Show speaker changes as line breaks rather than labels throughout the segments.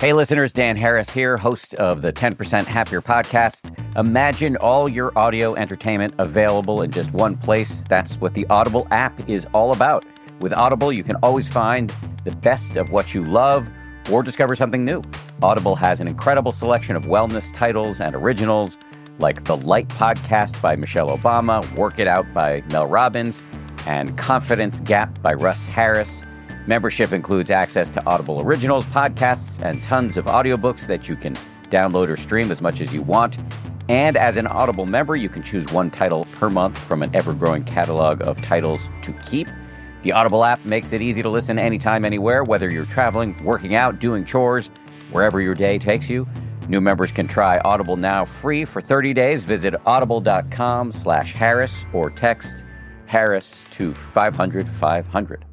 Hey listeners, Dan Harris here, host of the 10% Happier podcast. Imagine all your audio entertainment available in just one place. That's what the Audible app is all about. With Audible, you can always find the best of what you love or discover something new. Audible has an incredible selection of wellness titles and originals like The Light Podcast by Michelle Obama, Work It Out by Mel Robbins, and Confidence Gap by Russ Harris. Membership includes access to Audible Originals, podcasts, and tons of audiobooks that you can download or stream as much as you want. And as an Audible member, you can choose one title per month from an ever-growing catalog of titles to keep. The Audible app makes it easy to listen anytime, anywhere, whether you're traveling, working out, doing chores, wherever your day takes you. New members can try Audible now free for 30 days. Visit audible.com/Harris or text Harris to 500-500.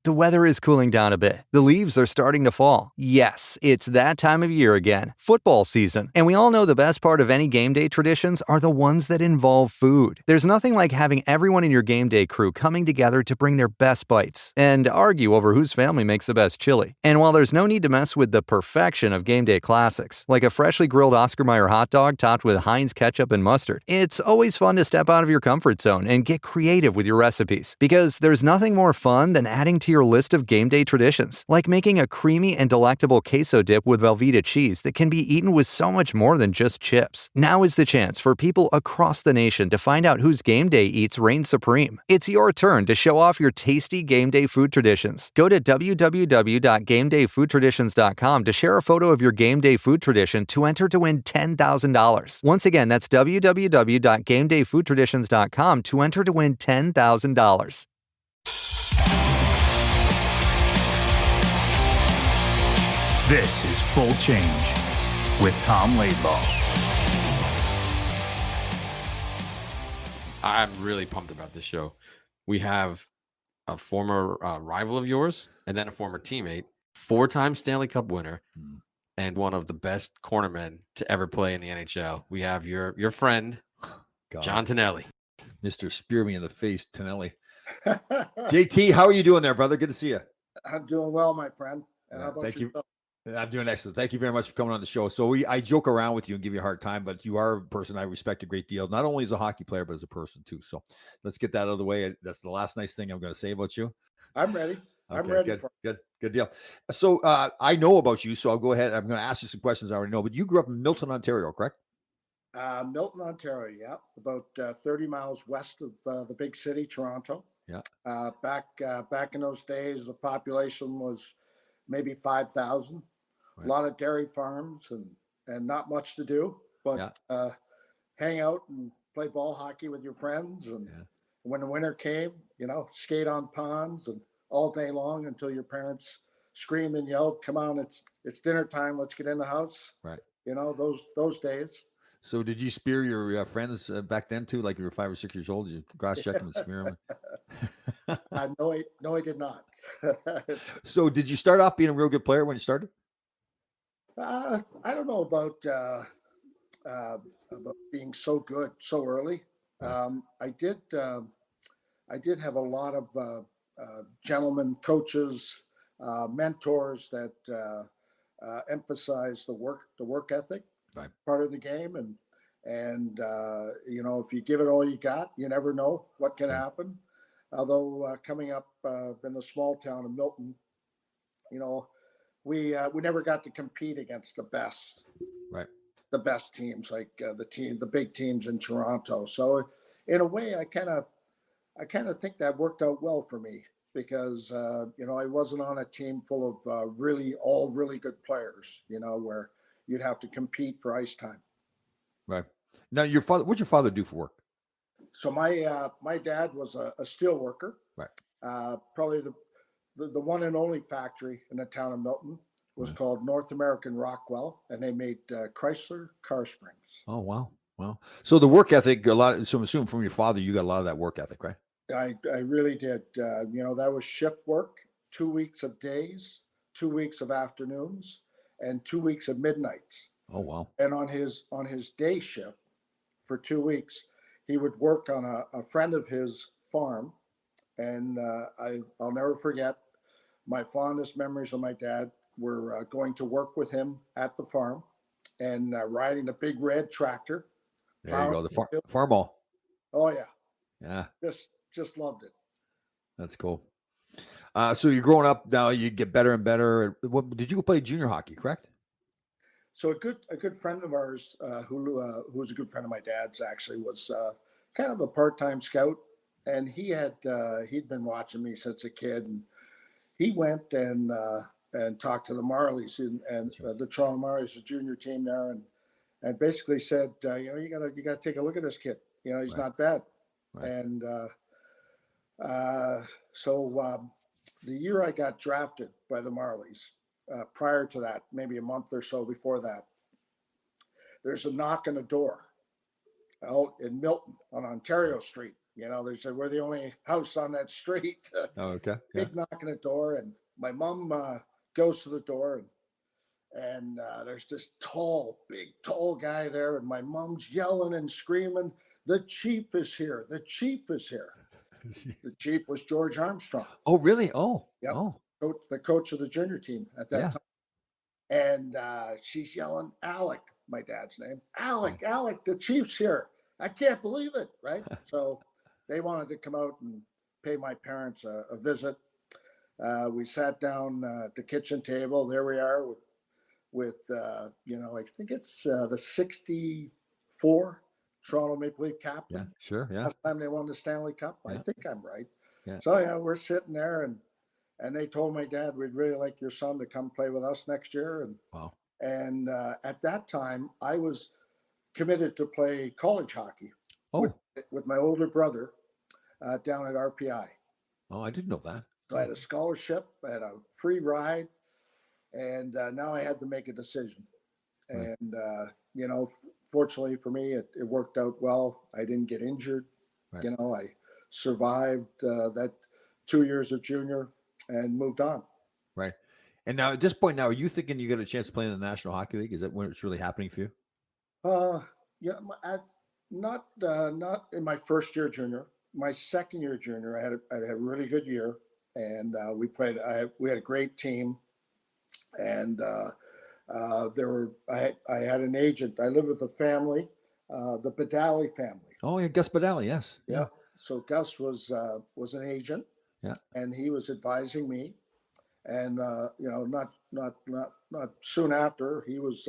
The weather is cooling down a bit. The leaves are starting to fall. Yes, it's that time of year again, football season. And we all know the best part of any game day traditions are the ones that involve food. There's nothing like having everyone in your game day crew coming together to bring their best bites and argue over whose family makes the best chili. And while there's no need to mess with the perfection of game day classics, like a freshly grilled Oscar Mayer hot dog topped with Heinz ketchup and mustard, it's always fun to step out of your comfort zone and get creative with your recipes. Because there's nothing more fun than adding to your list of game day traditions, like making a creamy and delectable queso dip with Velveeta cheese that can be eaten with so much more than just chips. Now is the chance for people across the nation to find out whose game day eats reign supreme. It's your turn to show off your tasty game day food traditions. Go to www.gamedayfoodtraditions.com to share a photo of your game day food tradition to enter to win $10,000. Once again, that's www.gamedayfoodtraditions.com to enter to win $10,000.
This is Full Change with Tom Laidlaw.
I'm really pumped about this show. We have a former rival of yours and then a former teammate, 4-time Stanley Cup winner, and one of the best cornermen to ever play in the NHL. We have your friend, John Tonelli.
Mr. Spear Me in the Face, Tonelli. JT, how are you doing there, brother? Good to see you.
I'm doing well, my friend. And how about
thank
you?
I'm doing excellent. Thank you very much for coming on the show. So I joke around with you and give you a hard time, but you are a person I respect a great deal, not only as a hockey player, but as a person too. So let's get that out of the way. That's the last nice thing I'm going to say about you.
I'm ready.
Okay,
I'm ready.
Good deal. So I know about you, so I'll go ahead. I'm going to ask you some questions I already know, but you grew up in Milton, Ontario, correct?
Milton, Ontario. Yeah. About 30 miles west of the big city, Toronto.
Yeah.
Back in those days, the population was maybe 5,000. Right. A lot of dairy farms and not much to do, but hang out and play ball hockey with your friends. And when the winter came, skate on ponds and all day long until your parents screamed and yelled, "Come on, it's dinner time. Let's get in the house."
Right.
Those days.
So did you spear your friends back then too? Like you were 5 or 6 years old? Did you cross check them and spear them?
No, I did not.
So did you start off being a real good player when you started?
I don't know about being so good so early. I did have a lot of gentlemen coaches, mentors that emphasize the work ethic part of the game, and if you give it all you got, you never know what can happen. Although coming up in the small town of Milton, we never got to compete against the best teams, like the big teams in Toronto. So in a way, I kind of think that worked out well for me because I wasn't on a team full of really good players, where you'd have to compete for ice time.
Right. Now, what'd your father do for work?
So my dad was a steel worker.
Right.
Probably the one and only factory in the town of Milton was called North American Rockwell, and they made Chrysler car springs.
Oh, wow. So the work ethic, so I'm assuming from your father, you got a lot of that work ethic, right?
I really did. That was shift work, 2 weeks of days, 2 weeks of afternoons, and 2 weeks of midnights.
Oh, wow.
And on his day shift for 2 weeks, he would work on a friend of his farm, And I'll never forget my fondest memories of my dad were going to work with him at the farm and riding a big red tractor.
There you go. The farm.
Oh yeah.
Yeah.
Just loved it.
That's cool. So you're growing up now, you get better and better. What did you go play junior hockey, correct?
So a good friend of ours, who was a good friend of my dad's, actually was kind of a part-time scout, and he'd been watching me since a kid, and he went and talked to the Marlies and the Toronto Marlies, the junior team there, and basically said, you gotta take a look at this kid. He's not bad,
Right.
and so the year I got drafted by the Marlies. Prior to that, maybe a month or so before that, there's a knock on the door out in Milton on Ontario Street. They said we're the only house on that street.
Oh, okay. Yeah.
Big knock on the door, and my mom goes to the door, and there's this big tall guy there, and my mom's yelling and screaming, "The chief is here! The chief is here!" The chief was George Armstrong.
Oh, really? Oh,
yep.
Oh.
The coach of the junior team at that time. And she's yelling, "Alec," my dad's name. "Alec, Alec, the chief's here. I can't believe it," right? So they wanted to come out and pay my parents a visit. We sat down at the kitchen table. There we are with I think it's the 64 Toronto Maple Leaf captain.
Yeah, sure. Yeah.
Last time they won the Stanley Cup.
Yeah.
I think I'm right.
Yeah.
So we're sitting there, and they told my dad, "We'd really like your son to come play with us next year." And
Wow.
And at that time, I was committed to play college hockey with my older brother down at RPI.
Oh, I didn't know that.
So I had a scholarship, I had a free ride, and now I had to make a decision.
Right.
And fortunately for me, it worked out well. I didn't get injured.
Right.
I survived that 2 years of junior and moved on.
Right. And now at this point, now are you thinking you got a chance to play in the National Hockey League? Is that when it's really happening for you?
Not in my first year junior. My second year junior, I had a really good year, and we played. We had a great team, and I had an agent. I lived with a family, the Badali family.
Oh yeah, Gus Badali, yes.
Yeah. So Gus was an agent.
Yeah.
And he was advising me, and not soon after he was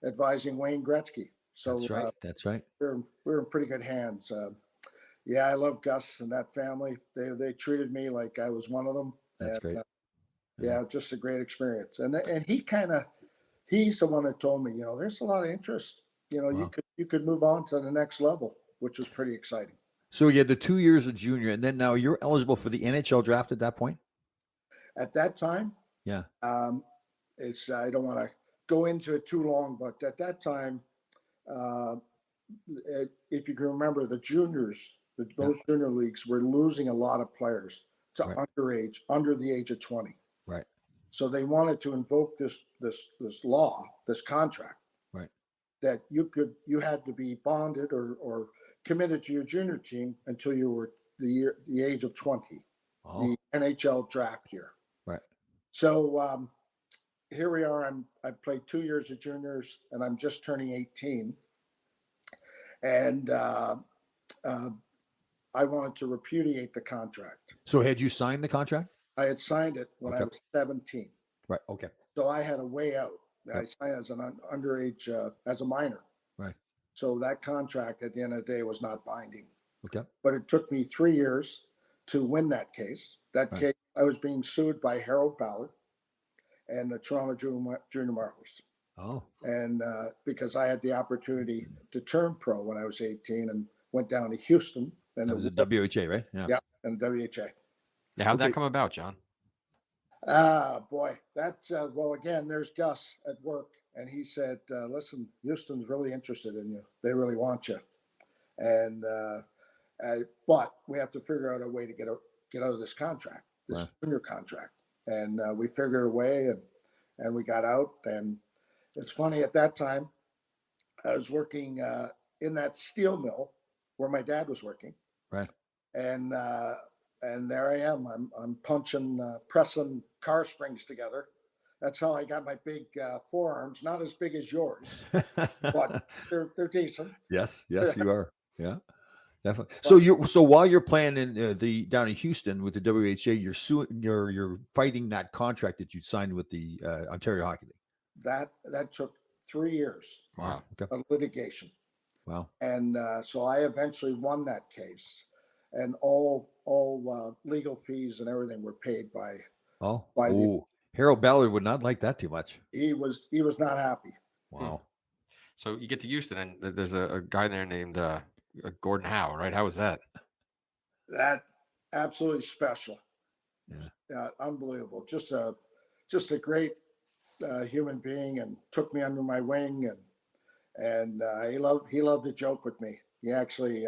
advising Wayne Gretzky. So
that's right.
We're in pretty good hands. I love Gus and that family. They treated me like I was one of them.
That's great.
Just a great experience. And he's the one that told me, there's a lot of interest.
Wow.
You could move on to the next level, which was pretty exciting.
So you had the 2 years of junior, and then now you're eligible for the NHL draft at that point?
At that time?
Yeah.
I don't want to go into it too long, but at that time, if you can remember, the juniors, those junior leagues were losing a lot of players to underage, under the age of 20.
Right.
So they wanted to invoke this law, this contract, that you had to be bonded or committed to your junior team until you were the age of 20, the NHL draft year.
Right.
So here we are. I played 2 years of juniors, and I'm just turning 18. And I wanted to repudiate the contract.
So had you signed the contract?
I had signed it when I was 17.
Right. Okay.
So I had a way out. I signed as an underage, as a minor.
Right.
So that contract at the end of the day was not binding.
Okay.
But it took me 3 years to win that case. That case, I was being sued by Harold Ballard and the Toronto Junior Marlies.
Oh.
And because I had the opportunity to turn pro when I was 18 and went down to Houston. And
that was a WHA, right?
Yeah, and WHA.
Now, how'd that come about, John?
Boy, that's well, again, there's Gus at work, and he said, listen, Houston's really interested in you. They really want you. And but we have to figure out a way to get out of this contract, this junior contract. And we figured a way, and we got out. And it's funny, at that time, I was working in that steel mill where my dad was working.
Right.
And and there I am. I'm pressing car springs together. That's how I got my big forearms. Not as big as yours, but they're decent.
Yes, you are. Yeah, definitely. So while you're playing in down in Houston with the WHA, you're fighting that contract that you signed with the Ontario Hockey League.
That took 3 years.
Wow.
Okay.
Of litigation.
Wow.
And so I eventually won that case, and all legal fees and everything were paid by.
Harold Ballard would not like that too much.
He was not happy.
Wow.
So you get to Houston, and there's a guy there named Gordon Howe, right? How was that?
That absolutely special.
Yeah.
Unbelievable. Just a great human being, and took me under my wing, and he loved to joke with me. He actually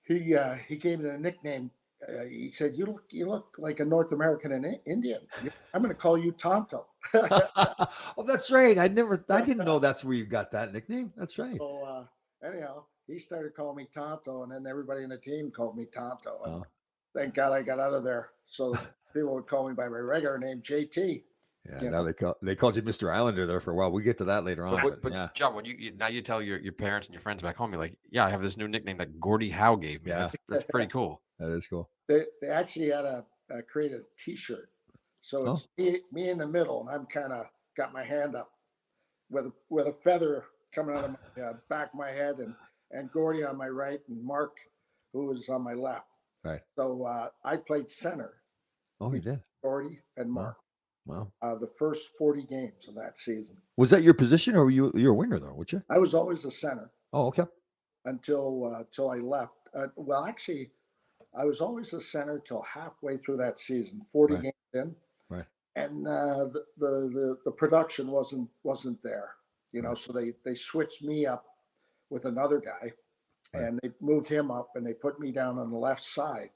he gave me the nickname. He said, "You look like a North American and Indian. I'm going to call you Tonto."
Oh, that's right. I didn't know that's where you got that nickname. That's right.
So anyhow, he started calling me Tonto, and then everybody in the team called me Tonto. And thank God I got out of there. So people would call me by my regular name, JT.
Yeah, now they called you Mr. Islander there for a while. We get to that later on.
But
yeah.
John, when you tell your parents and your friends back home, you're like, yeah, I have this new nickname that Gordie Howe gave me.
Yeah.
That's pretty cool.
That is cool.
They actually had created a T-shirt, so it's me in the middle, and I'm kind of got my hand up with a feather coming out of my back of my head, and Gordie on my right, and Mark, who was on my left.
Right.
So I played center.
Oh, you did.
Gordie and Mark.
Wow.
The first 40 games of that season.
Was that your position, or were you a winger though? Would you?
I was always a center.
Oh, okay.
Until I left. Well, actually, I was always a center till halfway through that season, 40 games in.
Right.
And the production wasn't there, So they switched me up with another guy, and they moved him up, and they put me down on the left side,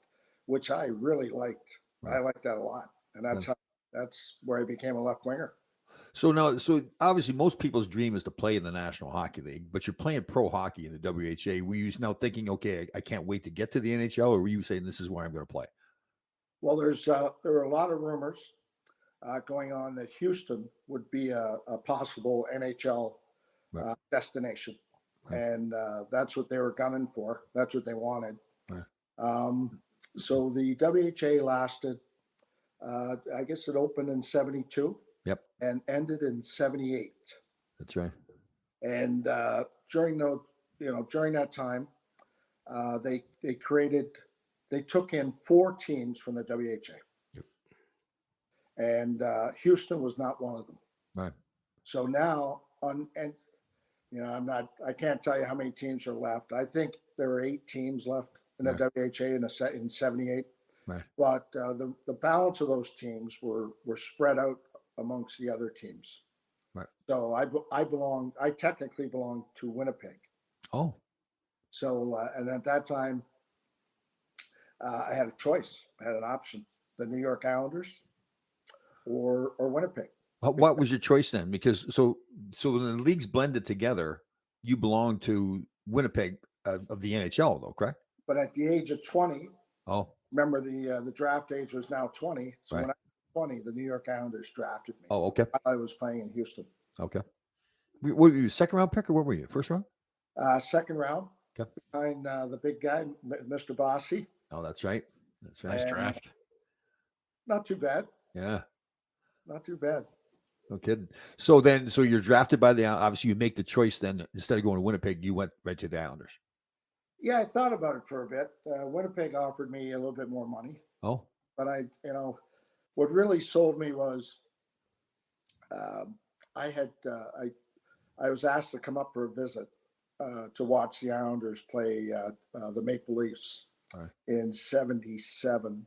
which I really liked. Right. I liked that a lot, and that's where I became a left winger.
So obviously most people's dream is to play in the National Hockey League, but you're playing pro hockey in the WHA. Were you now thinking, okay, I can't wait to get to the NHL, or were you saying this is where I'm going to play?
Well, there were a lot of rumors going on that Houston would be a possible NHL destination, and that's what they were gunning for. That's what they wanted. Right. So the WHA lasted. I guess it opened in 72.
Yep.
And ended in 78.
That's right.
And during that time, they took in 4 teams from the WHA.
Yep.
And Houston was not one of them.
Right.
So now I can't tell you how many teams are left. I think there are 8 teams left in the WHA in 78.
Right.
But the balance of those teams were spread out amongst the other teams.
Right.
So I technically belong to Winnipeg.
Oh.
So, and at that time, I had a choice. I had an option: the New York Islanders or Winnipeg.
What was your choice then? Because so when the leagues blended together, you belonged to Winnipeg of the NHL, though, correct?
But at the age of 20, remember the draft age was now 20. So when I was 20, the New York Islanders drafted me.
Oh, okay.
I was playing in Houston.
Okay. What were you, second round pick, or what were you? First round?
Second round. Okay. Behind the big guy, Mr. Bossy.
Oh, that's right. That's right.
Nice draft.
Not too bad.
Yeah.
Not too bad.
No kidding. So you're drafted by obviously you make the choice then, instead of going to Winnipeg, you went right to the Islanders.
Yeah, I thought about it for a bit. Winnipeg offered me a little bit more money.
Oh.
But what really sold me was I was asked to come up for a visit to watch the Islanders play the Maple Leafs in 77,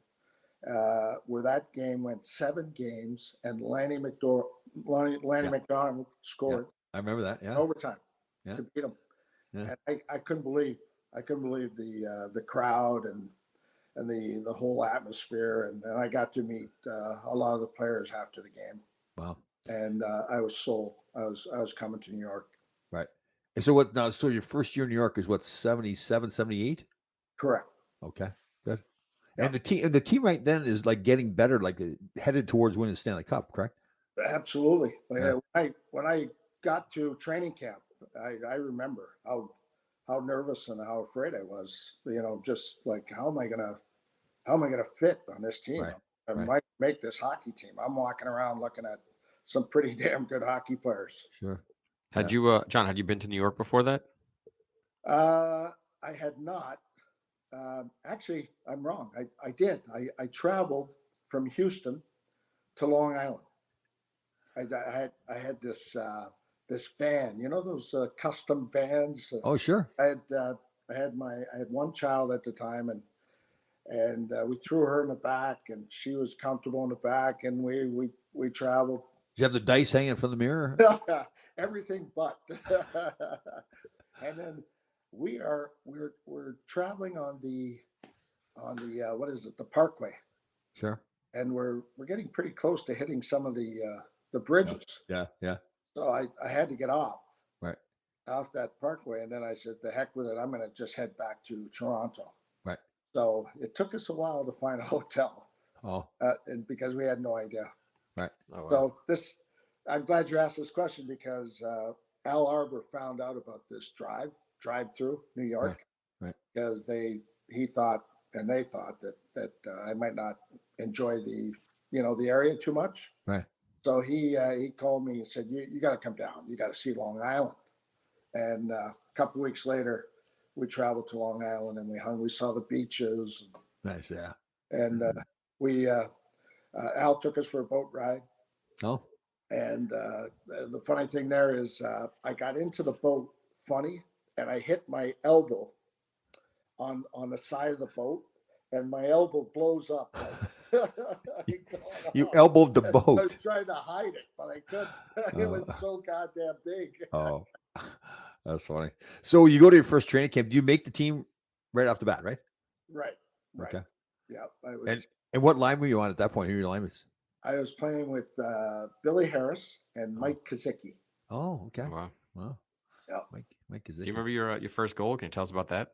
where that game went 7 games, and Lanny McDonald scored.
Yeah, I remember that. Yeah.
Overtime to beat them. Yeah. And I couldn't believe the crowd and the whole atmosphere, and I got to meet a lot of the players after the game.
Wow.
And I was sold. I was coming to New York.
Right. And so so your first year in New York is what, 77, 78?
Correct.
Okay. Good. And the team right then is like getting better, like headed towards winning the Stanley Cup, correct?
Absolutely.
Yeah.
When I got to training camp, I remember how nervous and how afraid I was. Just like how am I gonna fit on this team?
Right.
I
Right.
might make this hockey team. I'm walking around looking at some pretty damn good hockey players.
Sure.
Had you, John? Had you been to New York before that?
I had not. Actually, I'm wrong. I did. I traveled from Houston to Long Island. I had this van. You know those custom vans.
Oh, sure.
I had one child at the time, and we threw her in the back, and she was comfortable in the back, and we traveled.
Did you have the dice hanging from the mirror?
Everything but. And then we're traveling on the what is it, the Parkway,
Sure.
and we're getting pretty close to hitting some of the bridges.
Yeah. Yeah.
So I had to get off that Parkway, and then I said, the heck with it, I'm going to just head back to Toronto.
Right.
So it took us a while to find a hotel.
Oh.
And because we had no idea.
Right.
Oh, wow.
So I'm glad you asked this question, because Al Arbor found out about this drive through New York.
Right.
Because he thought, and they thought that I might not enjoy the area too much.
Right.
So he called me and said, you got to come down. You got to see Long Island. And a couple of weeks later, we traveled to Long Island, and we saw the beaches.
Nice. Yeah.
And Al took us for a boat ride.
Oh.
And the funny thing there is I got into the boat funny, and I hit my elbow on the side of the boat, and my elbow blows up.
You elbowed the
I
boat.
was trying to hide it, but I couldn't. It was so goddamn big.
Oh, that's funny. So you go to your first training camp. Do you make the team right off the bat, right?
Right.
Okay.
Yeah. I was.
And what line were you on at that point? Who were your linemen?
I was playing with Billy Harris and Mike Kazicki.
Oh, okay.
Wow.
Yeah.
Mike is
Do you remember your first goal? Can you tell us about that?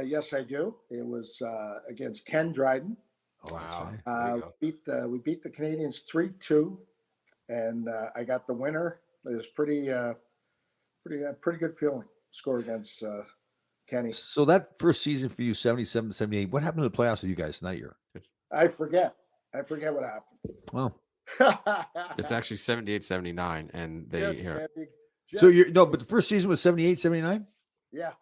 Yes, I do. It was against Ken Dryden.
Oh,
Wow.
right.
We beat the Canadians 3-2, and I got the winner. It was pretty good feeling. Score against Kenny.
So that first season for you, 77 to 78, what happened to the playoffs with you guys that year?
I forget what happened.
Well,
It's actually 78, 79, and they
Yes,
here.
Andy.
so but the first season was 78, 79?
Yeah.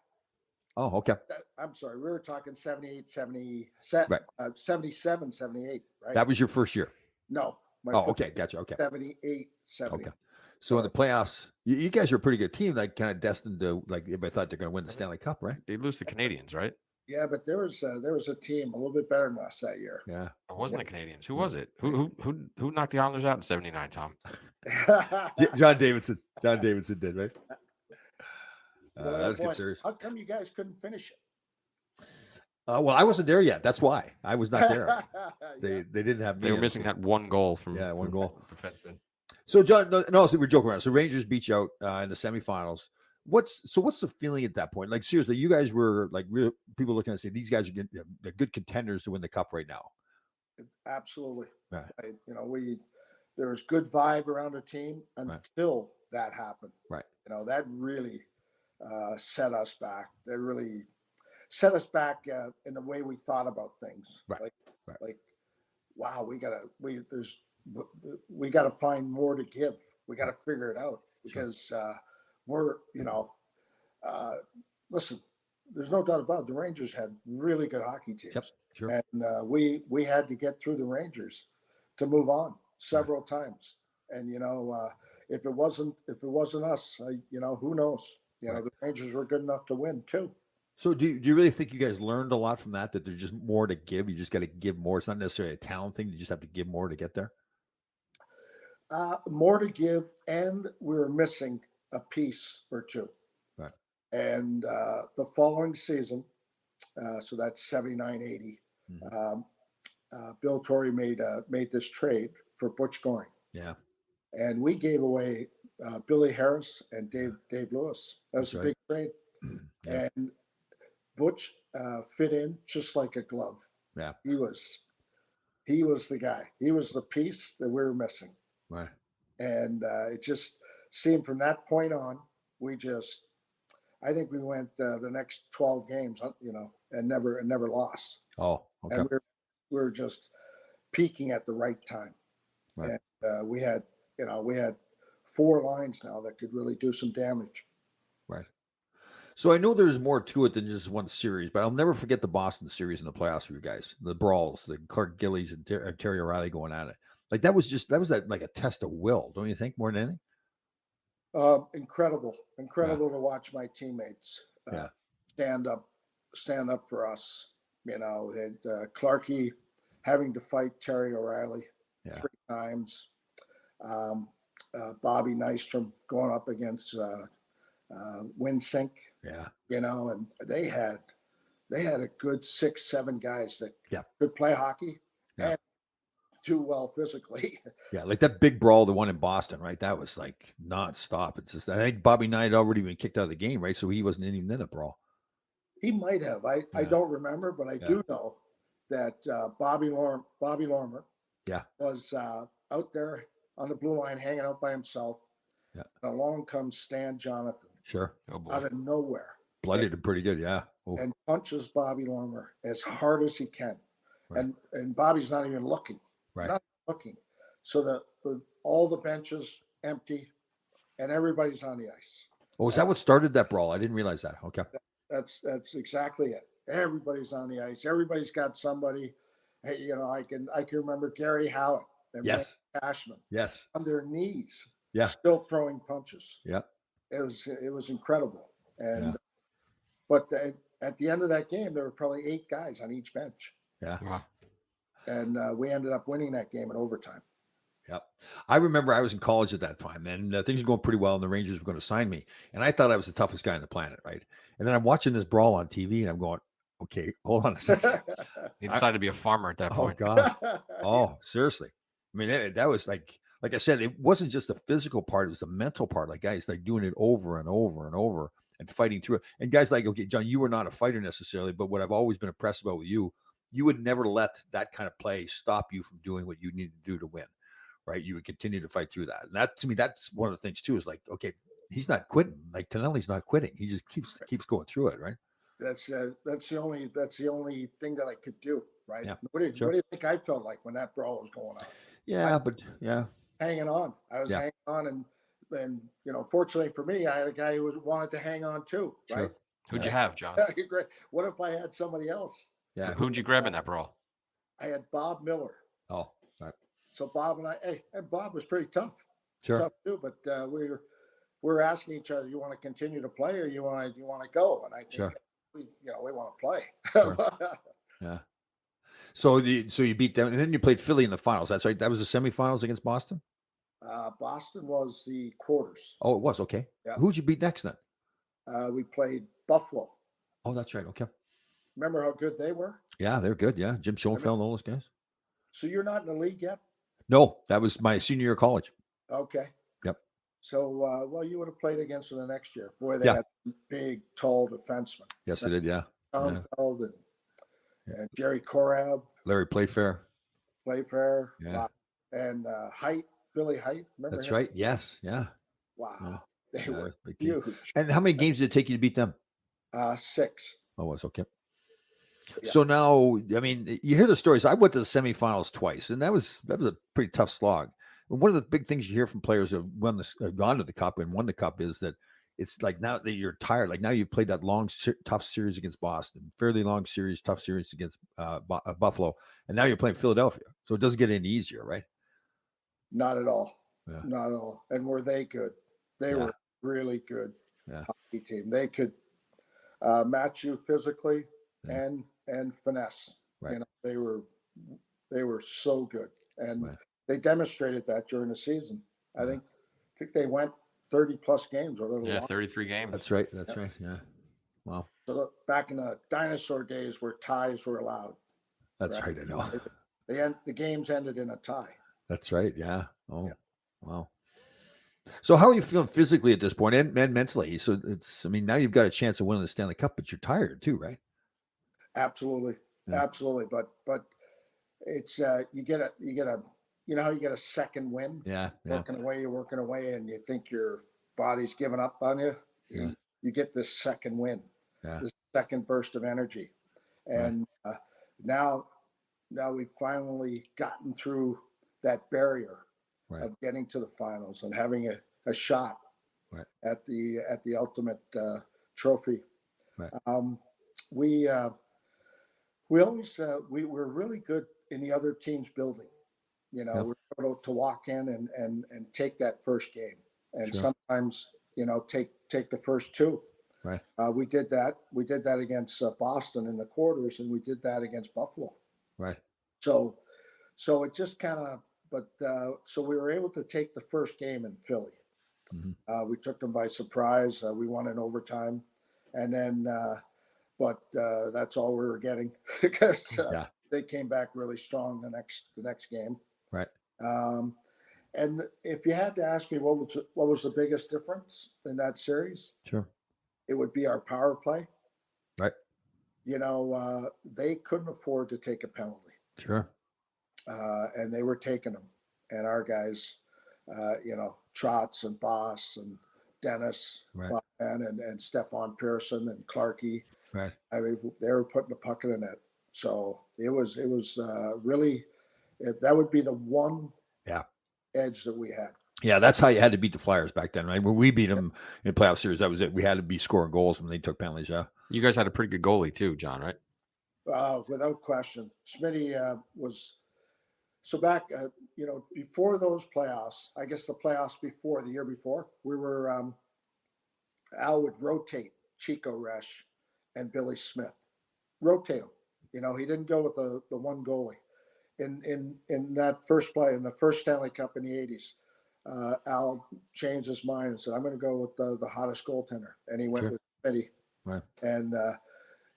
Oh, okay.
I'm sorry. We were talking 78, 77,
Right.
77, 78, right?
That was your first year.
No.
Oh, okay. Gotcha. Okay.
78, 78.
Okay. So in the playoffs, you guys are a pretty good team, like kind of destined to, like everybody thought they're going to win the Stanley Cup, right?
They lose to Canadians, right?
Yeah, but there was a team a little bit better than us that year.
Yeah.
It wasn't the Canadians. Who was it? Who knocked the Islanders out in 79, Tom?
John Davidson. John Davidson did, right? That was good series.
How come you guys couldn't finish it?
Well, I wasn't there yet. That's why I was not there.
Yeah.
They didn't have me.
They were missing that one goal from
one goal.
Defenseman.
So John, no, we're joking around. So Rangers beat you out in the semifinals. What's the feeling at that point? Like seriously, you guys were like real people looking at say these guys are good, they're good contenders to win the cup right now.
Absolutely.
Right.
There was good vibe around the team until that happened.
Right.
That really set us back. That really set us back in the way we thought about things.
Right.
Like, wow, we gotta find more to give. We gotta figure it out because listen, there's no doubt about it. The Rangers had really good hockey teams.
Yep, sure.
And we had to get through the Rangers to move on several times. And if it wasn't us, who knows? The Rangers were good enough to win too.
So do you really think you guys learned a lot from that there's just more to give? You just got to give more. It's not necessarily a talent thing. You just have to give more to get there.
More to give, and we were missing a piece or two.
Right.
And the following season, so that's 79-80, Bill Torrey made this trade for Butch Goring.
Yeah.
And we gave away Billy Harris and Dave Lewis. That was a big trade.
Yeah.
And Butch fit in just like a glove.
Yeah.
He was the guy. He was the piece that we were missing.
Right.
And it just seemed from that point on, I think we went the next 12 games, and never lost.
Oh, okay.
And we were just peaking at the right time.
Right.
And we had 4 lines now that could really do some damage.
Right. So I know there's more to it than just one series, but I'll never forget the Boston series in the playoffs for you guys. The brawls, the Clark Gillies and Terry O'Reilly going at it. Like that was like a test of will, don't you think? More than anything.
Incredible to watch my teammates stand up for us. And Clarkie having to fight Terry O'Reilly 3 times. Bobby Nystrom going up against Winsink.
Yeah.
And they had a good 6-7 guys that could play hockey and do well physically.
Yeah, like that big brawl, the one in Boston, right? That was like nonstop. It's just I think Bobby Knight had already been kicked out of the game, right? So he wasn't even in a brawl.
He might have. I don't remember, but I do know that Bobby Lormer was out there on the blue line hanging out by himself.
Yeah.
And along comes Stan Jonathan.
Sure.
Out of nowhere.
Blooded him pretty good, yeah. Oh.
And punches Bobby Lormer as hard as he can. Right. And Bobby's not even looking.
Right.
Not looking. So all the benches empty and everybody's on the ice.
Oh, is that what started that brawl? I didn't realize that. Okay.
That's exactly it. Everybody's on the ice. Everybody's got somebody. Hey, I can remember Gary Howitt and Mike Cashman.
Yes.
On their knees.
Yeah.
Still throwing punches.
Yeah.
It was incredible. And but at the end of that game, there were probably 8 guys on each bench.
Yeah.
Wow.
And we ended up winning that game in overtime.
Yep. I remember I was in college at that time, and things were going pretty well, and the Rangers were going to sign me. And I thought I was the toughest guy on the planet, right? And then I'm watching this brawl on TV, and I'm going, okay, hold on a second.
You decided to be a farmer at that point.
Oh, God. Oh, seriously. I mean, that was like I said, it wasn't just the physical part, it was the mental part. Like guys like doing it over and over and over and fighting through it. And guys like, okay, John, you were not a fighter necessarily, but what I've always been impressed about with you would never let that kind of play stop you from doing what you need to do to win, right? You would continue to fight through that. And that, to me, that's one of the things too, is like, okay, he's not quitting. Like Tonelli's not quitting. He just keeps going through it, right?
That's the only thing that I could do, right?
Yeah,
what do you think I felt like when that brawl was going on?
Yeah,
hanging on. I was hanging on, and fortunately for me, I had a guy who wanted to hang on too, right?
Sure.
Who'd you have, John?
Great. What if I had somebody else?
Yeah.
Who'd you grab in that brawl?
I had Bob Miller.
Oh, right.
So Bob and Bob was pretty tough.
Sure.
Tough too, but we were asking each other, you want to continue to play or you want to go? And I think we want to play.
Sure. Yeah. So you beat them, and then you played Philly in the finals. That's right. That was the semifinals against Boston.
Boston was the quarters.
Oh, it was okay.
Yeah.
Who'd you beat next then?
We played Buffalo.
Oh, that's right. Okay.
Remember how good they were?
Yeah, they're good. Yeah, Jim Schoenfeld and all those guys.
So you're not in the league yet?
No, that was my senior year of college.
Okay.
Yep.
So, you would have played against them the next year. Boy, they had big, tall defensemen.
Yes, they did. Yeah.
Schoenfeld and Jerry Korab.
Larry Playfair.
Yeah. And Billy Height. Remember
That's
him?
right. Yes. Yeah.
Wow. They were
big
huge.
And how many games did it take you to beat them?
6.
Oh, it was okay.
Yeah.
So now, I mean, you hear the stories. I went to the semifinals twice, and that was a pretty tough slog. And one of the big things you hear from players who have gone to the Cup and won the Cup is that it's like now that you're tired. Like now you've played that long, tough series against Boston, fairly long series, tough series against Buffalo, and now you're playing Philadelphia. So it doesn't get any easier, right?
Not at all.
Yeah.
Not at all. And were they good? They were really good hockey team. They could match you physically and finesse.
Right.
They were so good, and they demonstrated that during the season. I think they went 30 plus games or a little longer.
33 games.
That's right. That's right. Yeah. Wow.
So back in the dinosaur days where ties were allowed.
That's right. I know.
The games ended in a tie.
That's right. Yeah. Oh, wow. So how are you feeling physically at this point and mentally? So now you've got a chance of winning the Stanley Cup, but you're tired too, right?
Absolutely. Absolutely. But it's you get a you know how you get a second win.
Yeah.
Working away, and you think your body's giving up on you.
Yeah.
You get this second win, this second burst of energy, and now we've finally gotten through that barrier of getting to the finals and having a shot at the ultimate trophy. We always we're really good in the other team's building. You know, we're able to walk in and take that first game, and sometimes take the first two.
Right.
We did that. We did that against Boston in the quarters, and we did that against Buffalo.
Right.
So it just kind of, so we were able to take the first game in Philly. We took them by surprise. We won in overtime, and then, but that's all we were getting because they came back really strong the next game.
Right.
And if you had to ask me what was the biggest difference in that series, it would be our power play.
Right.
You know, they couldn't afford to take a penalty. And they were taking them. And our guys, Trotz and Boss and Dennis, and Stefan Pearson and Clarkey.
Right.
I mean, they were putting the puck in the net. So it was really, that would be the one edge that we had.
Yeah, that's how you had to beat the Flyers back then, right? When we beat them in playoff series, that was it. We had to be scoring goals when they took penalties. Yeah.
You guys had a pretty good goalie too, John, right?
Without question. Smitty was so back, before those playoffs, I guess the playoffs before, the year before, we were, Al would rotate Chico Resch and Billy Smith. Rotate them. You know, he didn't go with the one goalie. In that first play, in the first Stanley Cup in the 80s, Al changed his mind and said, I'm going to go with the hottest goaltender. And he went with Smitty.
Right.
And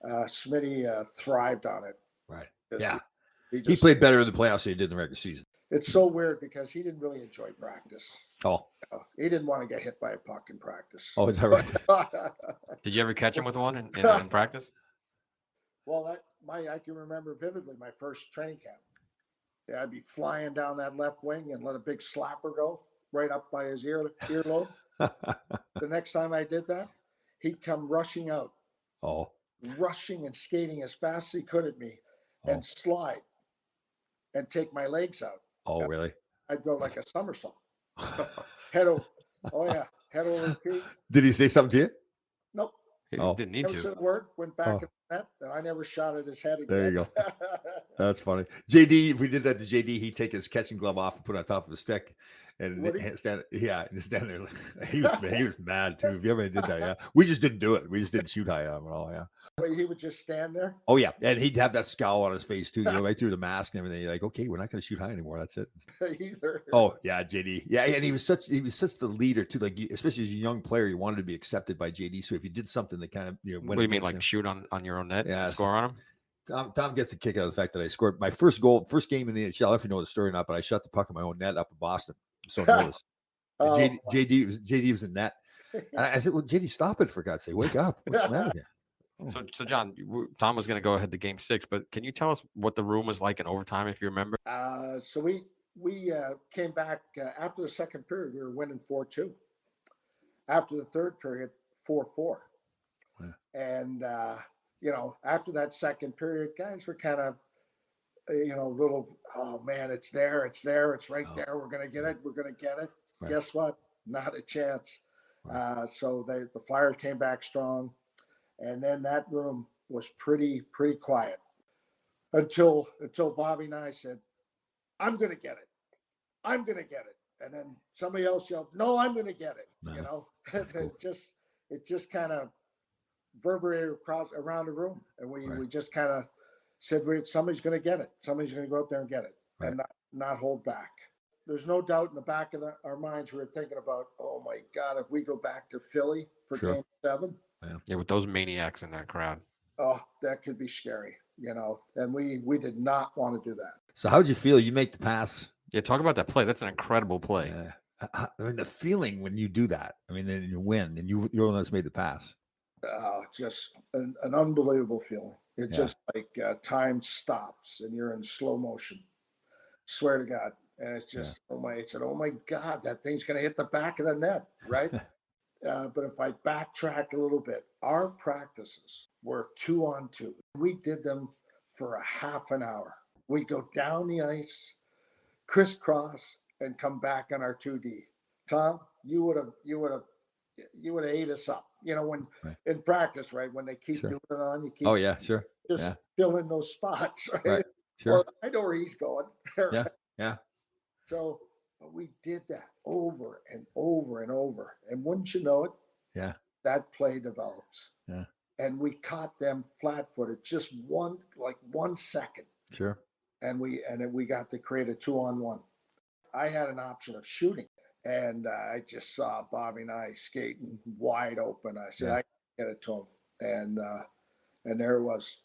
Smitty thrived on it.
Right.
Yeah.
He played better in the playoffs than he did in the regular season.
It's so weird because he didn't really enjoy practice.
Oh.
He didn't want to get hit by a puck in practice.
Oh, is that right?
Did you ever catch him with one in practice?
Well, I can remember vividly my first training camp. Yeah, I'd be flying down that left wing and let a big slapper go right up by his earlobe. The next time I did that, he'd come rushing out.
Oh.
Rushing and skating as fast as he could at me and slide and take my legs out.
Oh, really?
I'd go like a somersault. Head over. Oh, yeah. Head over the feet.
Did he say something to you?
Nope.
He didn't need to.
It worked, went back in the net, and I never shot at his head again.
There you go. That's funny. JD, if we did that to JD, he'd take his catching glove off and put it on top of his stick. And stand there. He was mad too. If you ever did that, yeah. We just didn't do it. We just didn't shoot high on him at all, yeah.
But he would just stand there.
Oh yeah, and he'd have that scowl on his face too, right through the mask and everything. You're like, okay, we're not going to shoot high anymore. That's it.
Either.
Oh yeah, JD. Yeah, and he was such the leader too. Like especially as a young player, you wanted to be accepted by JD. So if you did something that kind of
what do you mean, like shoot on your own net? Yeah, score on him.
Tom gets a kick out of the fact that I scored my first game in the NHL. I don't know if you know the story or not, but I shot the puck in my own net up in Boston. So noticed. JD was in net. And I said, well, JD, stop it, for God's sake. Wake up. What's the matter here? Oh.
So John, Tom was going to go ahead to game 6, but can you tell us what the room was like in overtime, if you remember?
So we came back after the second period. We were winning 4-2. After the third period, 4-4. Yeah. And, after that second period, guys were kind of, little, oh, man, it's there. It's right there. We're going to get it. Right. Guess what? Not a chance. Right. So the Flyers came back strong. And then that room was pretty quiet until Bobby and I said, I'm going to get it. I'm going to get it. And then somebody else yelled, no, I'm going to get it.
No.
Cool. It just kind of reverberated around the room. And we just kind of said, somebody's going to get it. Somebody's going to go out there and get it and not hold back. There's no doubt in the back of our minds, we were thinking about, oh my God, if we go back to Philly for game 7.
Yeah, with those maniacs in that crowd.
Oh, that could be scary, and we did not want to do that.
So how'd you feel? You make the pass.
Yeah, talk about that play. That's an incredible play.
I mean, the feeling when you do that, then you win and you're the one that's made the pass.
Just an unbelievable feeling. It just like time stops and you're in slow motion. Swear to God. And it's just, oh my God, that thing's going to hit the back of the net, right? But if I backtrack a little bit, our practices were 2-on-2. We did them for a half an hour. We go down the ice, crisscross, and come back on our 2D. Tom, you would have ate us up. When in practice, right? When they keep doing it on, you keep.
Oh yeah, sure.
Just fill in those spots, right?
Right. Sure.
Well, I know where he's going. Right?
Yeah.
So, but we did that over and over and over, and wouldn't you know it?
Yeah.
That play develops.
Yeah.
And we caught them flat-footed, just 1 second.
Sure.
And we got to create a 2-on-1. I had an option of shooting, and I just saw Bobby and I skating wide open. I said, I can get it to him, and there it was.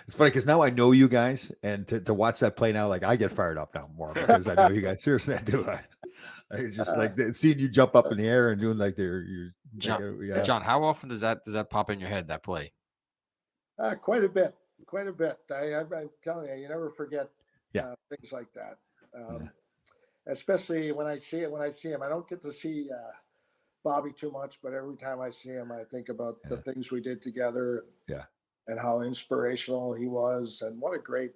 It's funny because now I know you guys, and to watch that play now, like I get fired up now more because I know you guys. Seriously, I do. It's just like seeing you jump up in the air and doing like
John, how often does that pop in your head, that play?
Quite a bit. I'm telling you, you never forget things like that. Especially when I see him. I don't get to see Bobby too much, but every time I see him, I think about the things we did together. And how inspirational he was, and what a great.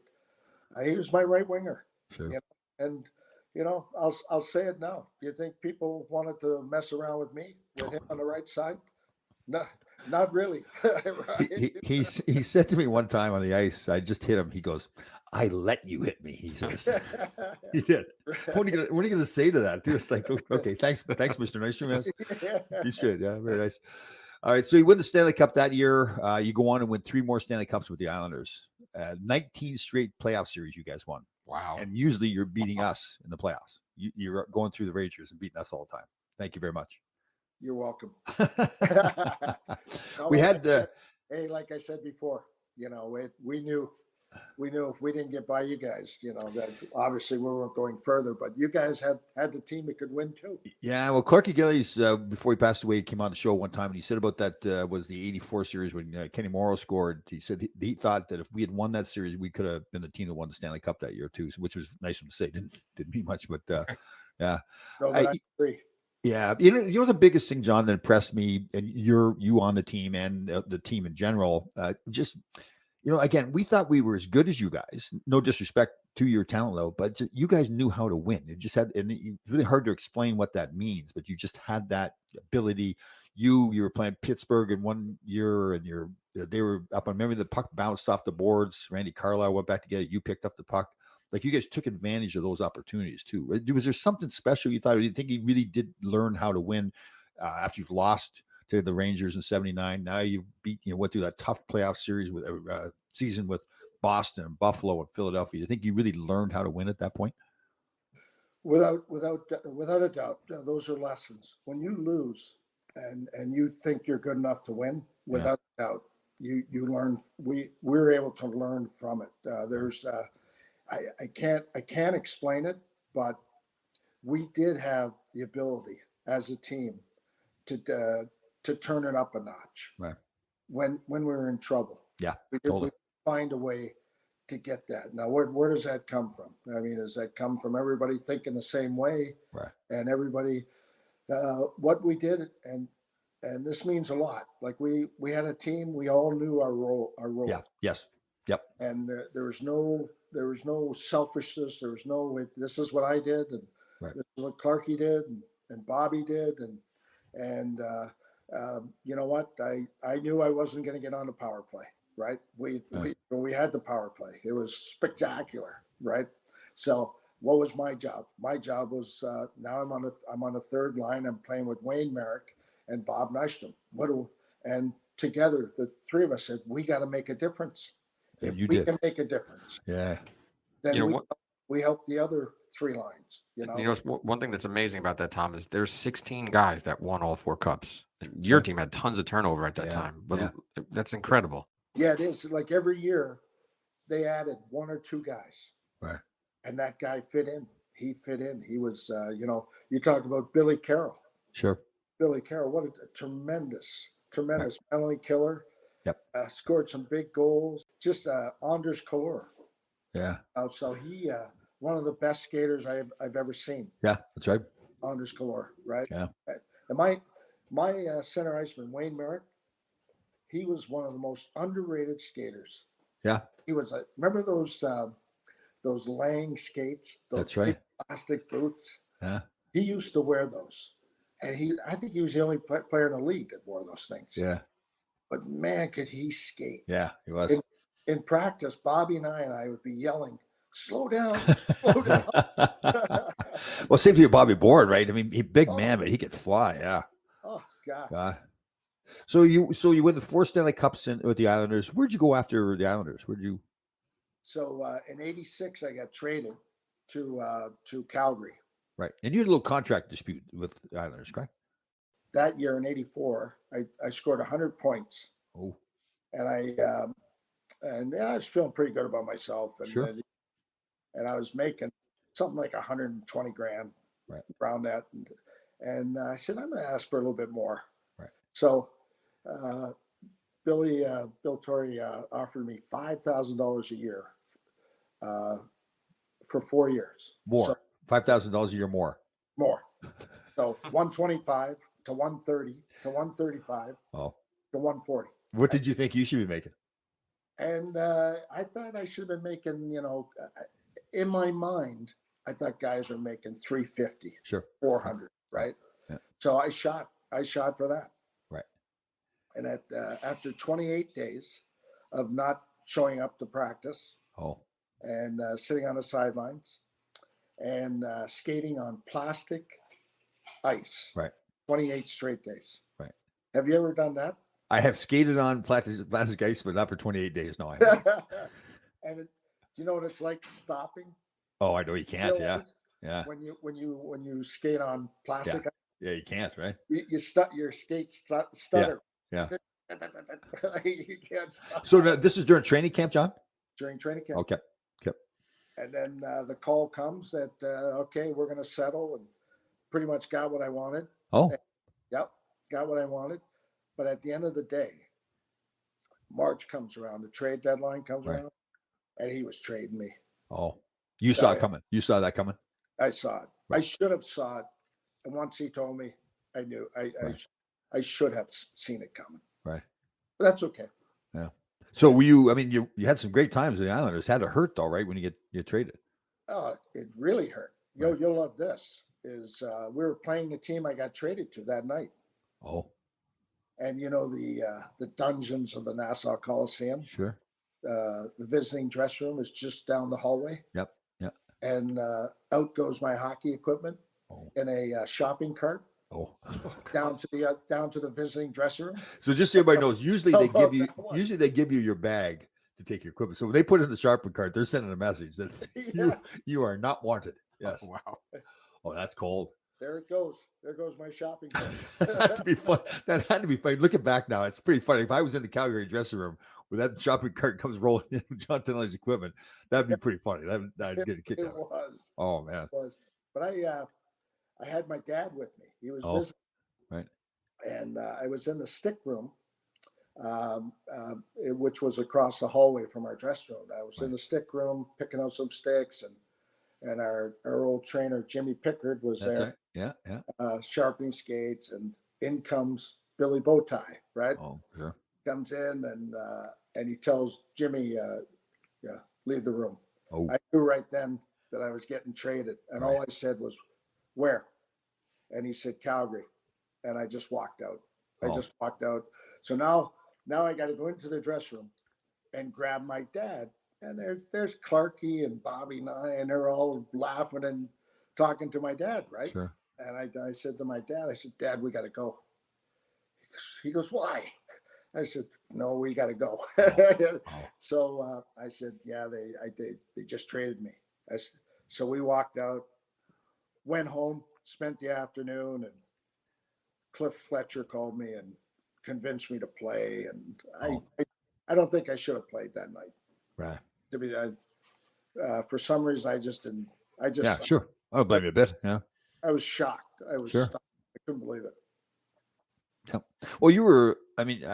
He was my right winger.
Sure.
And I'll say it now. Do you think people wanted to mess around with me with him on the right side? No, not really. Right?
He said to me one time on the ice, I just hit him. He goes, "I let you hit me." He says, "He did." What are you going to say to that? Dude, it's like, okay, thanks, Mr. Nystrom. He's good. Yeah, very nice. All right, so you win the Stanley Cup that year. You go on and win 3 more Stanley Cups with the Islanders. 19 straight playoff series you guys won.
Wow.
And usually you're beating us in the playoffs. You're going through the Rangers and beating us all the time. Thank you very much.
You're welcome.
We had
hey, like I said before, we knew if we didn't get by you guys, that obviously we weren't going further, but you guys had the team that could win too.
Yeah, well, Clarky Gillies, before he passed away, he came on the show one time and he said about that was the 84 series when Kenny Morrow scored. He said he thought that if we had won that series, we could have been the team that won the Stanley Cup that year too, which was nice of him to say. Didn't mean much, but yeah.
No, but I agree.
Yeah, you know the biggest thing, John, that impressed me, and you on the team and the team in general, again, we thought we were as good as you guys. No disrespect to your talent level, but you guys knew how to win. It just had, and it's really hard to explain what that means, but you just had that ability. You were playing Pittsburgh in one year, and they were up. I remember the puck bounced off the boards. Randy Carlyle went back to get it. You picked up the puck. Like you guys took advantage of those opportunities too. Was there something special you thought? Or do you think you really did learn how to win after you've lost to the Rangers in '79? Now you've went through that tough playoff series with season with Boston and Buffalo and Philadelphia. You think you really learned how to win at that point?
Without a doubt, those are lessons. When you lose and you think you're good enough to win, without a doubt, you learn. We're able to learn from it. I can't explain it, but we did have the ability as a team to turn it up a notch.
Right.
When we were in trouble.
Yeah.
We find a way to get that. Now, where does that come from? I mean, does that come from everybody thinking the same way?
Right.
And everybody, what we did, and this means a lot. Like we had a team, we all knew our role.
Yeah. Yes. Yep.
And there was no selfishness. There was no, this is what I did, and this is what Clarky did, and Bobby did, and you know what? I knew I wasn't going to get on the power play. Right. We had the power play. It was spectacular. Right. So what was my job? My job was now I'm on a third line. I'm playing with Wayne Merrick and Bob Nystrom. And together, the three of us said, we got to make a difference.
And
if we can make a difference.
Yeah.
Then we help the other 3 lines.
One thing that's amazing about that, Tom, is there's 16 guys that won all 4 cups. Your team had tons of turnover at that time, but that's incredible.
Yeah, it is. Like every year, they added 1 or 2 guys.
Right.
And that guy fit in. He fit in. He was, you talk about Billy Carroll.
Sure.
Billy Carroll, what a tremendous penalty killer.
Yep.
Scored some big goals. Just Anders Kaur.
Yeah.
So he one of the best skaters I've ever seen.
Yeah, that's right.
Anders Kaur, right?
Yeah.
And my center iceman Wayne Merrick, he was one of the most underrated skaters.
Yeah.
He was remember those Lang skates? Those
That's right.
plastic boots.
Yeah.
He used to wear those, and I think he was the only player in the league that wore those things.
Yeah.
But man, could he skate?
Yeah, he was.
In practice, Bobby and I would be yelling, "Slow down, slow down."
Well, same for your Bobby Board, right? I mean, he big man, but he could fly. Yeah.
Oh God.
God. So you win the 4 Stanley Cups with the Islanders. Where'd you go after the Islanders? Where'd you?
So in '86, I got traded to Calgary.
Right, and you had a little contract dispute with the Islanders, correct?
That year in '84, I scored 100 points.
Oh.
And I was feeling pretty good about myself, and
Sure.
And I was making something like 120 grand,
right,
around that, and I said I'm going to ask for a little bit more.
Right.
So Bill Torrey offered me $5,000 a year for 4 years.
More.
So,
$5,000 a year more.
More. So 125 to 130 to 135
Oh.
to 140.
What did you think you should be making?
And I thought I should have been making, in my mind, I thought guys were making 350,
sure,
400, right?
Yeah.
So I shot for that.
Right.
And after 28 days of not showing up to practice, and sitting on the sidelines, and skating on plastic ice,
right,
28 straight days.
Right.
Have you ever done that?
I have skated on plastic ice, but not for 28 days. No, I haven't.
And do you know what it's like stopping?
Oh, I know you can't. Yeah. Yeah.
When you skate on plastic,
yeah, you can't, right?
Your skates stutter.
Yeah.
You can't stop.
So this is during training camp, John?
During training camp.
Okay.
And then the call comes that okay, we're going to settle, and pretty much got what I wanted.
Oh.
And, yep, got what I wanted. But at the end of the day, March comes around, the trade deadline comes around, and he was trading me.
Oh, you saw it coming. You saw that coming.
I saw it. Right. I should have saw it. And once he told me, I knew I should have seen it coming.
Right.
But that's okay.
Yeah. So were you? I mean, you had some great times with the Islanders. Had to hurt though, right? When you get traded.
Oh, it really hurt.
Right.
You'll love this. Is we were playing the team I got traded to that night.
Oh.
And the dungeons of the Nassau Coliseum.
Sure.
The visiting dressing room is just down the hallway.
Yep.
And out goes my hockey equipment in a shopping cart.
Oh.
down to the visiting dressing room.
So just so everybody knows, usually they give you your bag to take your equipment. So when they put it in the shopping cart, they're sending a message that you are not wanted. Yes.
Oh, wow.
Oh, that's cold.
There it goes. There goes my shopping cart.
That had to be fun. That had to be funny. Looking back now, it's pretty funny. If I was in the Calgary dressing room where that shopping cart comes rolling in with John Tonelli's equipment, that'd be pretty funny. That'd get a kick out.
It was.
Oh man.
It was. But I had my dad with me. He was visiting.
Right.
And I was in the stick room, which was across the hallway from our dressing room. I was in the stick room picking out some sticks, and our old trainer Jimmy Pickard was there.
Right. Yeah.
Sharpening skates, and in comes Billy Bowtie, right?
Oh, sure.
Comes in and he tells Jimmy, leave the room.
Oh. I
knew right then that I was getting traded, and all I said was, "Where?" And he said, "Calgary," and I just walked out. So now I got to go into the dressing room and grab my dad, and there's Clarky and Bobby and and they're all laughing and talking to my dad, right?
Sure.
And I said to my dad, I said, "Dad, we got to go." He goes, "Why?" I said, "No, we got to go." So I said, "Yeah, they just traded me." So we walked out, went home, spent the afternoon, and Cliff Fletcher called me and convinced me to play. And I don't think I should have played that night.
Right.
To be for some reason, I just didn't.
Yeah, sure. I don't blame you a bit. Yeah.
I was shocked. I was
sure.
stunned. I couldn't believe it.
Yep. Well, you were. I mean,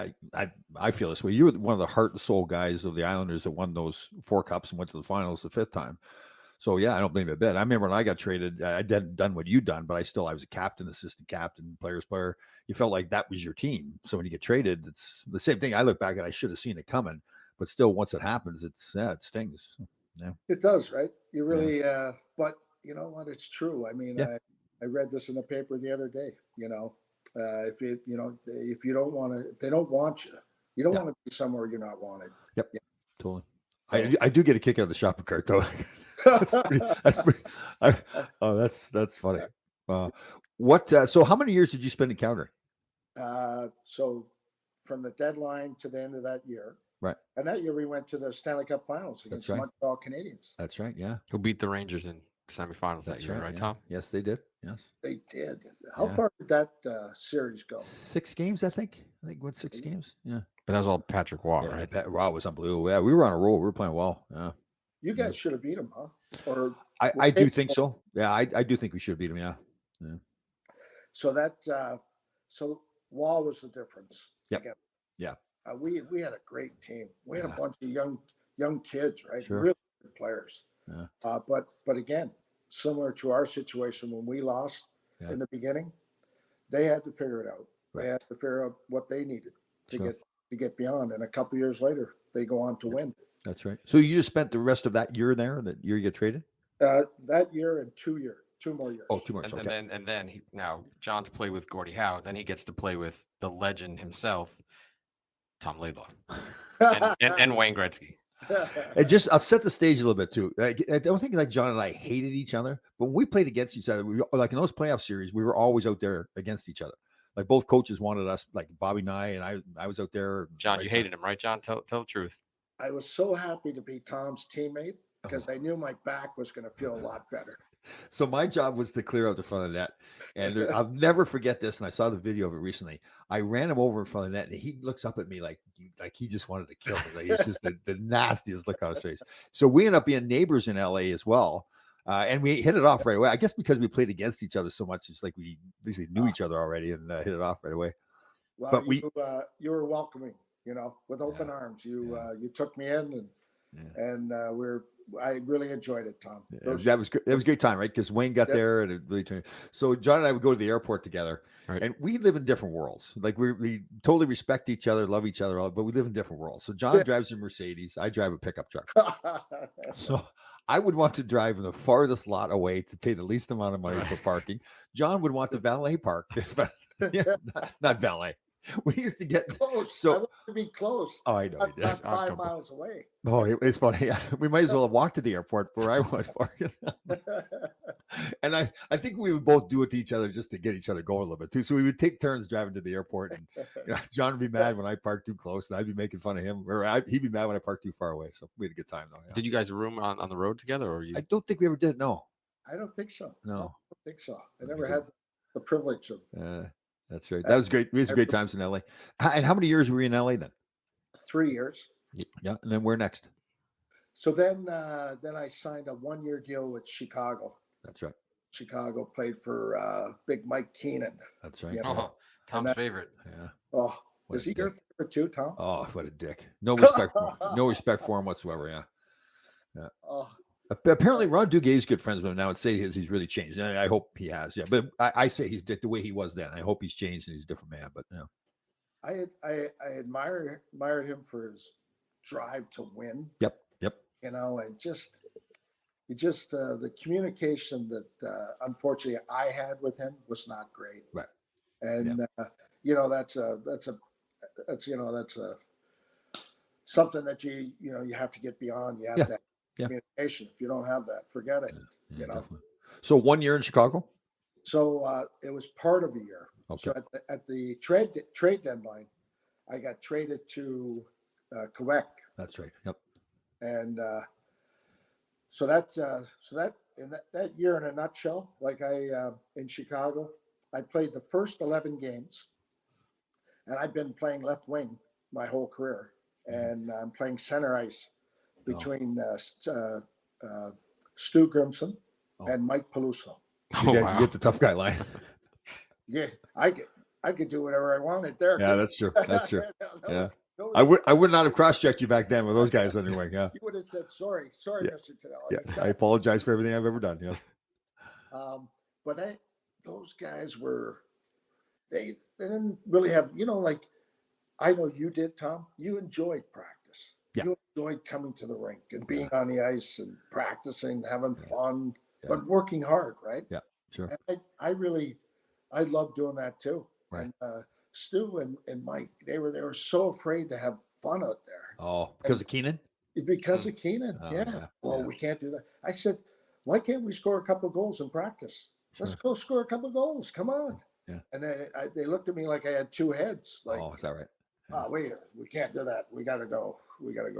I feel this way. You were one of the heart and soul guys of the Islanders that won those 4 cups and went to the finals the 5th time. So yeah, I don't blame you a bit. I remember when I got traded, I hadn't done what you'd done, but I was a captain, assistant captain, players player. You felt like that was your team. So when you get traded, it's the same thing. I look back and I should have seen it coming, but still, once it happens, it stings. Yeah,
it does, right? You really, but you know what? It's true. I mean, I read this in the paper the other day. If you don't want to, if they don't want you, you don't want to be somewhere you're not wanted.
Yep, totally. I do get a kick out of the shopping cart though. that's funny. So how many years did you spend in Calgary?
So from the deadline to the end of that year,
right?
And that year we went to the Stanley Cup Finals against Montreal Canadiens.
That's right. Yeah.
Who beat the Rangers in semifinals that year, right, Tom?
Yes, they did. Yes,
they did. How far did that series go?
6 games, I think. Went 6 games. Yeah.
But that was all Patrick Waugh, right?
Waugh was unbelievable. Yeah, we were on a roll. We were playing well. Yeah.
You guys should have beat him, huh? Or
I do think so. Yeah, I do think we should have beat him. Yeah.
So that so Waugh was the difference.
Yep. Again. Yeah.
We had a great team. We had a bunch of young kids, right?
Sure.
Really good players.
Yeah.
But again, similar to our situation when we lost in the beginning, they had to figure it out. Right. They had to figure out what they needed to get beyond. And a couple years later, they go on to win.
That's right. So you just spent the rest of that year there, that year you get traded?
That year and 2 more years.
Oh, 2 more.
And then now John's played with Gordie Howe. Then he gets to play with the legend himself, Tom Laidlaw, and Wayne Gretzky.
I'll set the stage a little bit too. I don't think like John and I hated each other, but when we played against each other, like in those playoff series, we were always out there against each other. Like both coaches wanted us, like Bobby Nye, and I was out there.
John, you hated him, right, John? Tell the truth.
I was so happy to be Tom's teammate because I knew my back was going to feel a lot better.
So my job was to clear out the front of the net. And I'll never forget this. And I saw the video of it recently. I ran him over in front of the net and he looks up at me like he just wanted to kill me. Like it's just the nastiest look on his face. So we ended up being neighbors in LA as well. And we hit it off right away. I guess because we played against each other so much, it's like we basically knew each other already and hit it off right away.
Well, but you were welcoming, with open arms. You took me in and I really enjoyed it, Tom.
That was a great time, right? Because Wayne got there and it really turned. So John and I would go to the airport together, and we live in different worlds. Like we totally respect each other, love each other, but we live in different worlds. So John drives a Mercedes, I drive a pickup truck. So I would want to drive in the farthest lot away to pay the least amount of money for parking. John would want to valet park, but not valet. We used to get
close. So I want to be close.
Oh, I know.
Not 5 miles away.
Oh, it's funny. We might as well have walked to the airport where I was parking. And I think we would both do it to each other just to get each other going a little bit too. So we would take turns driving to the airport, and John would be mad when I parked too close, and I'd be making fun of him, or he'd be mad when I parked too far away. So we had a good time though. Yeah.
Did you guys room on the road together, or you?
I don't think we ever did. No,
I don't think so.
No,
I don't think so. I never had the privilege of.
That's right. That was great. We had some great times in LA. And how many years were you in LA then?
3 years.
Yeah. And then where next?
So then I signed a 1-year deal with Chicago.
That's right.
Chicago, played for Big Mike Keenan.
That's right.
Tom's favorite.
Yeah.
Oh, is he your favorite too, Tom?
Oh, what a dick. No respect for him. No respect for him whatsoever. Yeah. Yeah.
Oh.
Apparently, Ron Duguay is good friends with him now. I'd say he's really changed. And I hope he has. Yeah, but I say he's the way he was then. I hope he's changed and he's a different man. But
I admired him for his drive to win.
Yep.
And just the communication that unfortunately I had with him was not great.
Right.
And that's something that you have to get beyond. You have to. Communication. If you don't have that, forget it.
Definitely. So 1 year in Chicago.
So it was part of a year.
Okay.
So at the trade deadline, I got traded to Quebec.
That's right. Yep.
And so that in that year, in a nutshell, like in Chicago, I played the first 11 games, and I've been playing left wing my whole career, and I'm playing center ice between Stu Grimson and Mike Peluso.
You get the tough guy line.
Yeah, I I could do whatever I wanted there.
Yeah, that's true. That's true. Yeah.
No,
I would not have cross-checked you back then with those guys anyway. Yeah.
You would have said, sorry,
Yeah.
Mr. Tonelli.
Yeah. I apologize for everything I've ever done. Yeah.
But those guys they didn't really have, like I know you did, Tom. You enjoyed practice.
Yeah.
You enjoyed coming to the rink and being on the ice and practicing, having fun, but working hard, right?
Yeah, sure.
And I love doing that too.
Right.
And Stu and Mike, they were so afraid to have fun out there.
Oh, because of Keenan?
Because of Keenan,
yeah.
We can't do that. I said, why can't we score a couple of goals in practice?
Sure.
Let's go score a couple of goals. Come on.
Yeah.
And they looked at me like I had two heads. Like,
Is that right? Yeah.
wait, we can't do that. We got to go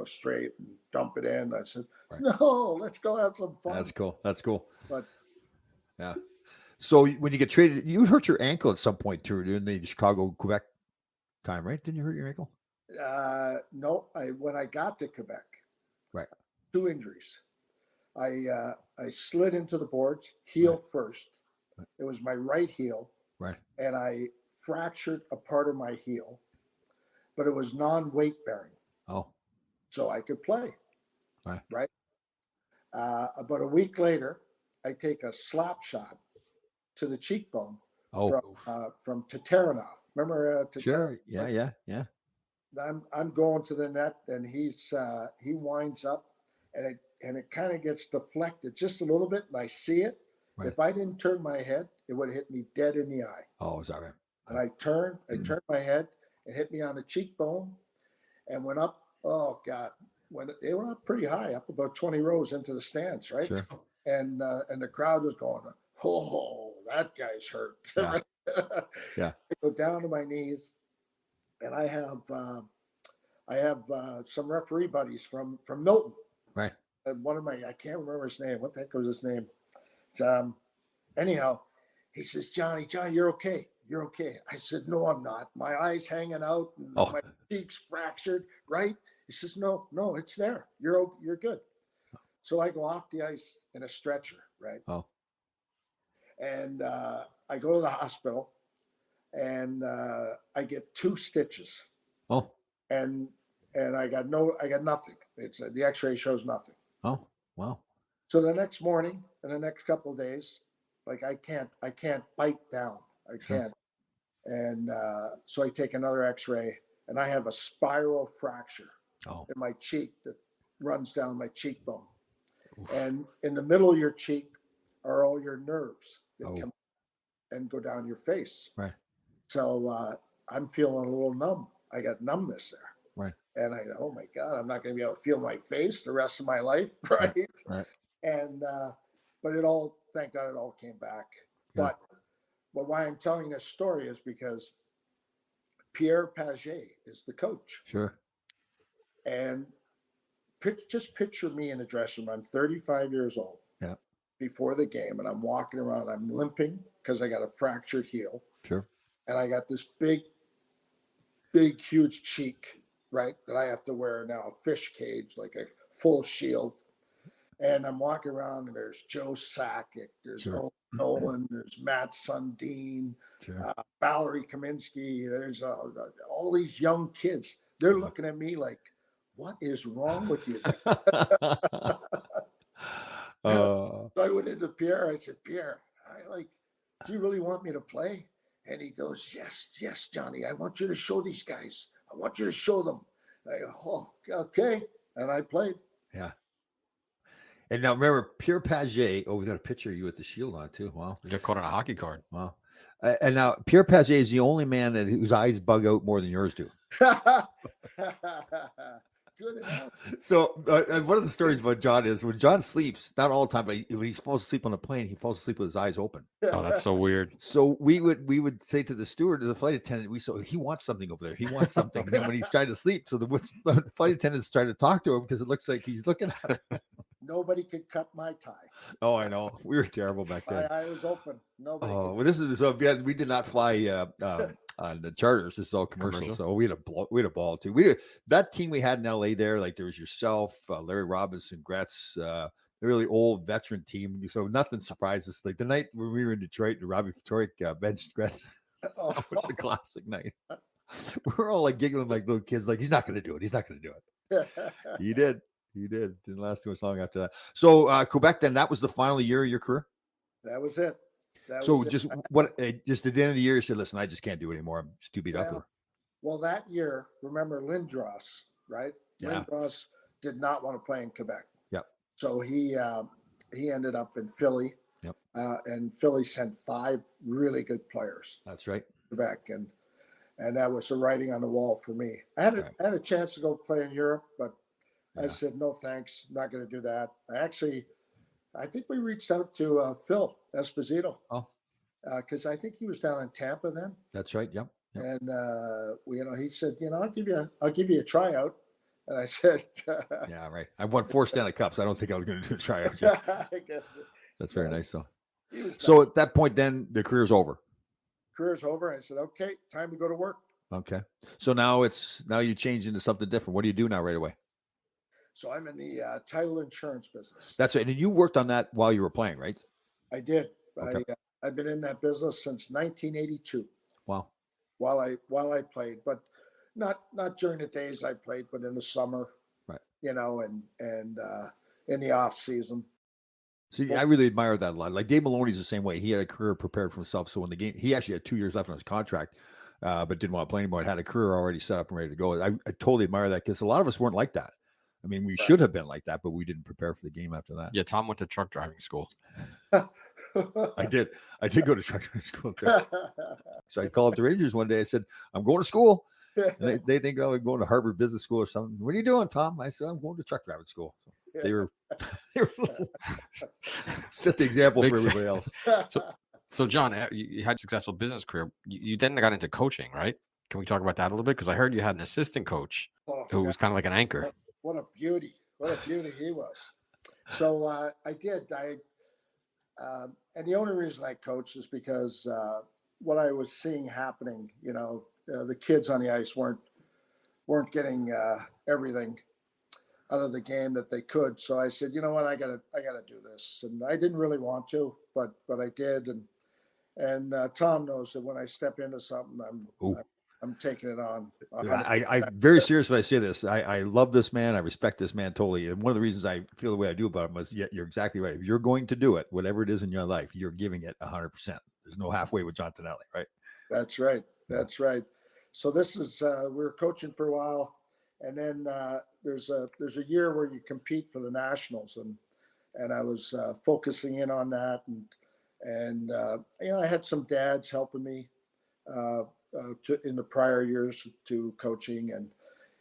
straight and dump it in. I said,
Right.
no, let's go have some fun.
That's cool.
But
yeah. So when you get traded, you hurt your ankle at some point too, in the Chicago, Quebec time, right? Didn't you hurt your ankle?
No, when I got to Quebec,
right,
2 injuries. I slid into the boards, heel first. Right. It was my right heel.
Right.
And I fractured a part of my heel, but it was non-weight bearing.
Oh.
So I could play.
Right.
About a week later, I take a slap shot to the cheekbone from Tatarinov. Remember Tatarinov?
Sure. Yeah.
I'm going to the net, and he winds up, and it kind of gets deflected just a little bit, and I see it. Right. If I didn't turn my head, it would have hit me dead in the eye.
Oh, is that right?
And I turned my head, it hit me on the cheekbone, and went up. Oh God, it went up pretty high, up about 20 rows into the stands, right? Sure. And the crowd was going, oh, that guy's hurt.
Yeah. Yeah.
I go down to my knees, and I have some referee buddies from Milton.
Right.
And I can't remember his name. What the heck was his name? Anyhow, he says, Johnny, you're okay. You're okay. I said, no, I'm not. My eyes hanging out and my cheeks fractured, right? He says, no, it's there. You're good. So I go off the ice in a stretcher, right? Oh. And I go to the hospital, and I get 2 stitches. Oh. And I got nothing. It's the X-ray shows nothing.
Oh, wow.
So the next morning, in the next couple of days, like I can't bite down. I can't. And so I take another X-ray, and I have a spiral fracture in my cheek that runs down my cheekbone. Oof. And in the middle of your cheek are all your nerves that come and go down your face. Right. So I'm feeling a little numb. I got numbness there. Right. And I go, oh my God, I'm not going to be able to feel my face the rest of my life. Right. Right. And, but thank God it all came back. Yeah. But why I'm telling this story is because Pierre Paget is the coach.
Sure.
And just picture me in the dressing room. I'm 35 years old. Yeah. Before the game, and I'm walking around. I'm limping because I got a fractured heel.
Sure.
And I got this big, huge cheek, right, that I have to wear now, a fish cage, like a full shield. And I'm walking around, and there's Joe Sakic, there's Nolan, there's Matt Sundin, Valerie Kaminsky. There's all these young kids. They're looking at me like, what is wrong with you? So I went into Pierre. I said, Pierre, do you really want me to play? And he goes, yes, Johnny. I want you to show these guys. I want you to show them. And I go, oh, okay. And I played.
Yeah. And now remember, Pierre Paget. Oh, we got a picture of you with the shield on too. Wow.
You got caught on a hockey card.
Wow. And now Pierre Paget is the only man whose eyes bug out more than yours do.
Good enough.
So one of the stories about John is when John sleeps, not all the time, but when he's supposed to sleep on the plane, he falls asleep with his eyes open.
Oh, that's so weird.
So we would say to the steward, to the flight attendant, he wants something over there. He wants something. And then when he's trying to sleep, so the flight attendant's trying to talk to him because it looks like he's looking at it.
Nobody could cut my tie.
Oh, I know. We were terrible back then.
I was open. Nobody.
Oh, well, we did not fly on the charters. This is all commercial. So we had a ball too. That team we had in LA there, like there was yourself, Larry Robinson, Gretz, a really old veteran team. So nothing surprises us. Like the night when we were in Detroit and Robbie Fatorik benched Gretz. That was a classic night. We're all like giggling like little kids, like, he's not going to do it. He's not going to do it. He did. He did. Didn't last too much long after that. So Quebec, then that was the final year of your career?
That was it.
Just at the end of the year, you said, listen, I just can't do it anymore. I'm just too beat up.
Well, that year, remember Lindros, right?
Yeah.
Lindros did not want to play in Quebec.
Yep.
So he ended up in Philly.
Yep.
And Philly sent 5 really good players.
That's right.
Quebec, and that was the writing on the wall for me. I had a chance to go play in Europe, but I said no thanks. I'm not going to do that. I think we reached out to Phil Esposito.
Oh,
because I think he was down in Tampa then.
That's right. Yep.
And he said, I'll give you a tryout. And I said,
yeah, right. I won 4 Stanley Cups. I don't think I was going to do a tryout. That's very nice, though. So at that point, then the career's over.
Career's over. I said, okay, time to go to work.
Okay. So now you change into something different. What do you do now right away?
So I'm in the title insurance business.
That's right. And you worked on that while you were playing, right?
I did.
Okay.
I've been in that business since 1982.
Wow.
While I played, but not during the days I played, but in the summer,
right?
And in the off season.
See, I really admire that a lot. Like Dave Maloney's the same way. He had a career prepared for himself. So when the game, he actually had 2 years left on his contract, but didn't want to play anymore. It had a career already set up and ready to go. I totally admire that because a lot of us weren't like that. I mean, we should have been like that, but we didn't prepare for the game after that.
Yeah, Tom went to truck driving school.
I did go to truck driving school. So I called up the Rangers one day. I said, I'm going to school. And they think I'm going to Harvard Business School or something. What are you doing, Tom? I said, I'm going to truck driving school. So they were set the example for everybody else.
So John, you had a successful business career. You then got into coaching, right? Can we talk about that a little bit? Because I heard you had an assistant coach who was kind of like an anchor.
What a beauty. What a beauty he was. So I did. And the only reason I coached is because what I was seeing happening, the kids on the ice weren't getting everything out of the game that they could. So I said, you know what, I gotta do this. And I didn't really want to, but I did. And Tom knows that when I step into something, I'm taking it on.
I'm very serious when I say this. I love this man. I respect this man totally. And one of the reasons I feel the way I do about him is, you're exactly right. If you're going to do it, whatever it is in your life, you're giving it 100%. There's no halfway with John Tonelli, right?
That's right. That's right. So this is we were coaching for a while, and then there's a year where you compete for the nationals, and I was focusing in on that, and I had some dads helping me in the prior years to coaching, and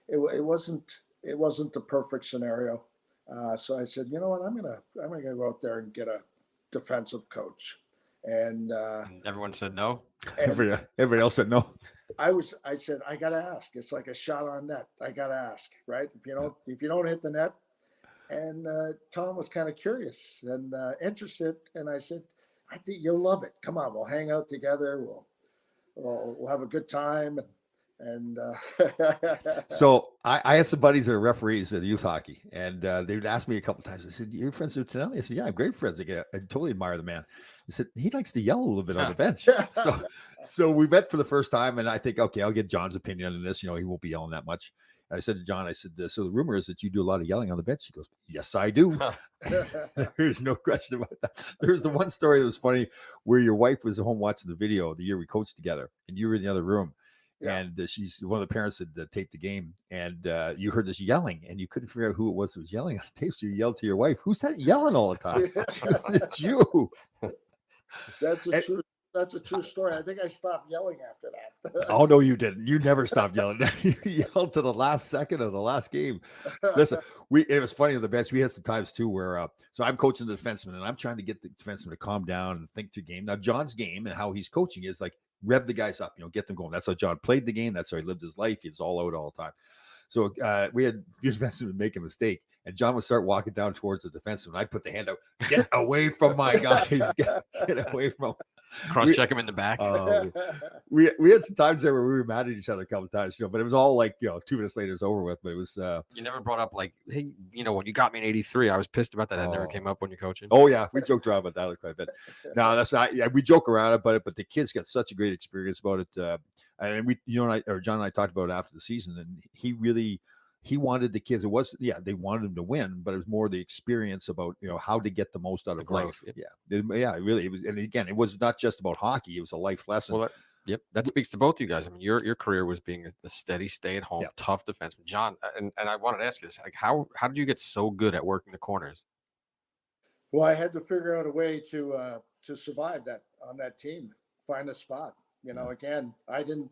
it wasn't the perfect scenario. So I said, you know what, I'm gonna go out there and get a defensive coach, and
everyone said no.
Everybody else said no.
I said, I gotta ask. It's like a shot on net. I gotta ask, right? If you don't hit the net. And Tom was kind of curious and interested, and I said, I think you'll love it. Come on, we'll hang out together. We'll have a good time. And
so I had some buddies that are referees at youth hockey, and they would ask me a couple of times. They said, "You're friends with Tonelli?" I said, "Yeah, I'm great friends. I totally admire the man." I said, "He likes to yell a little bit on the bench." So we met for the first time, and I think, okay, I'll get John's opinion on this. He won't be yelling that much. And I said to John, so the rumor is that you do a lot of yelling on the bench. He goes, "Yes, I do." There's no question about that. There's the one story that was funny where your wife was at home watching the video the year we coached together, and you were in the other room. Yeah. And she's one of the parents that taped the game, and you heard this yelling, and you couldn't figure out who it was that was yelling on the tape. So you yelled to your wife, "Who's that yelling all the time?" It's you.
That's a true story. I think I stopped yelling after that.
Oh, no, you didn't. You never stopped yelling. You yelled to the last second of the last game. Listen, it was funny on the bench. We had some times too where, so I'm coaching the defenseman, and I'm trying to get the defenseman to calm down and think to game. Now, John's game and how he's coaching is like, rev the guys up, get them going. That's how John played the game. That's how he lived his life. He's all out all the time. So we had defensemen make a mistake, and John would start walking down towards the defenseman. I'd put the hand out, "Get away from my guys, get away from him."
Cross-check him in the back.
We had some times there where we were mad at each other a couple of times, but it was all like, 2 minutes later it's over with. But it was
you never brought up like, hey, when you got me in '83, I was pissed about that. That never came up when you're coaching.
Oh yeah, we joked around about that quite a bit. No, that's not. Yeah, we joke around about it, but the kids got such a great experience about it. And we, John and I talked about it after the season, and he wanted the kids. It was, they wanted them to win, but it was more the experience about, how to get the most out of life. Yeah, really. It was, and again, it was not just about hockey. It was a life lesson.
Well, that speaks to both you guys. I mean, your career was being a steady, stay-at-home, tough defenseman. John, and I wanted to ask you this: like, how did you get so good at working the corners?
Well, I had to figure out a way to survive that on that team, find a spot. Again, I didn't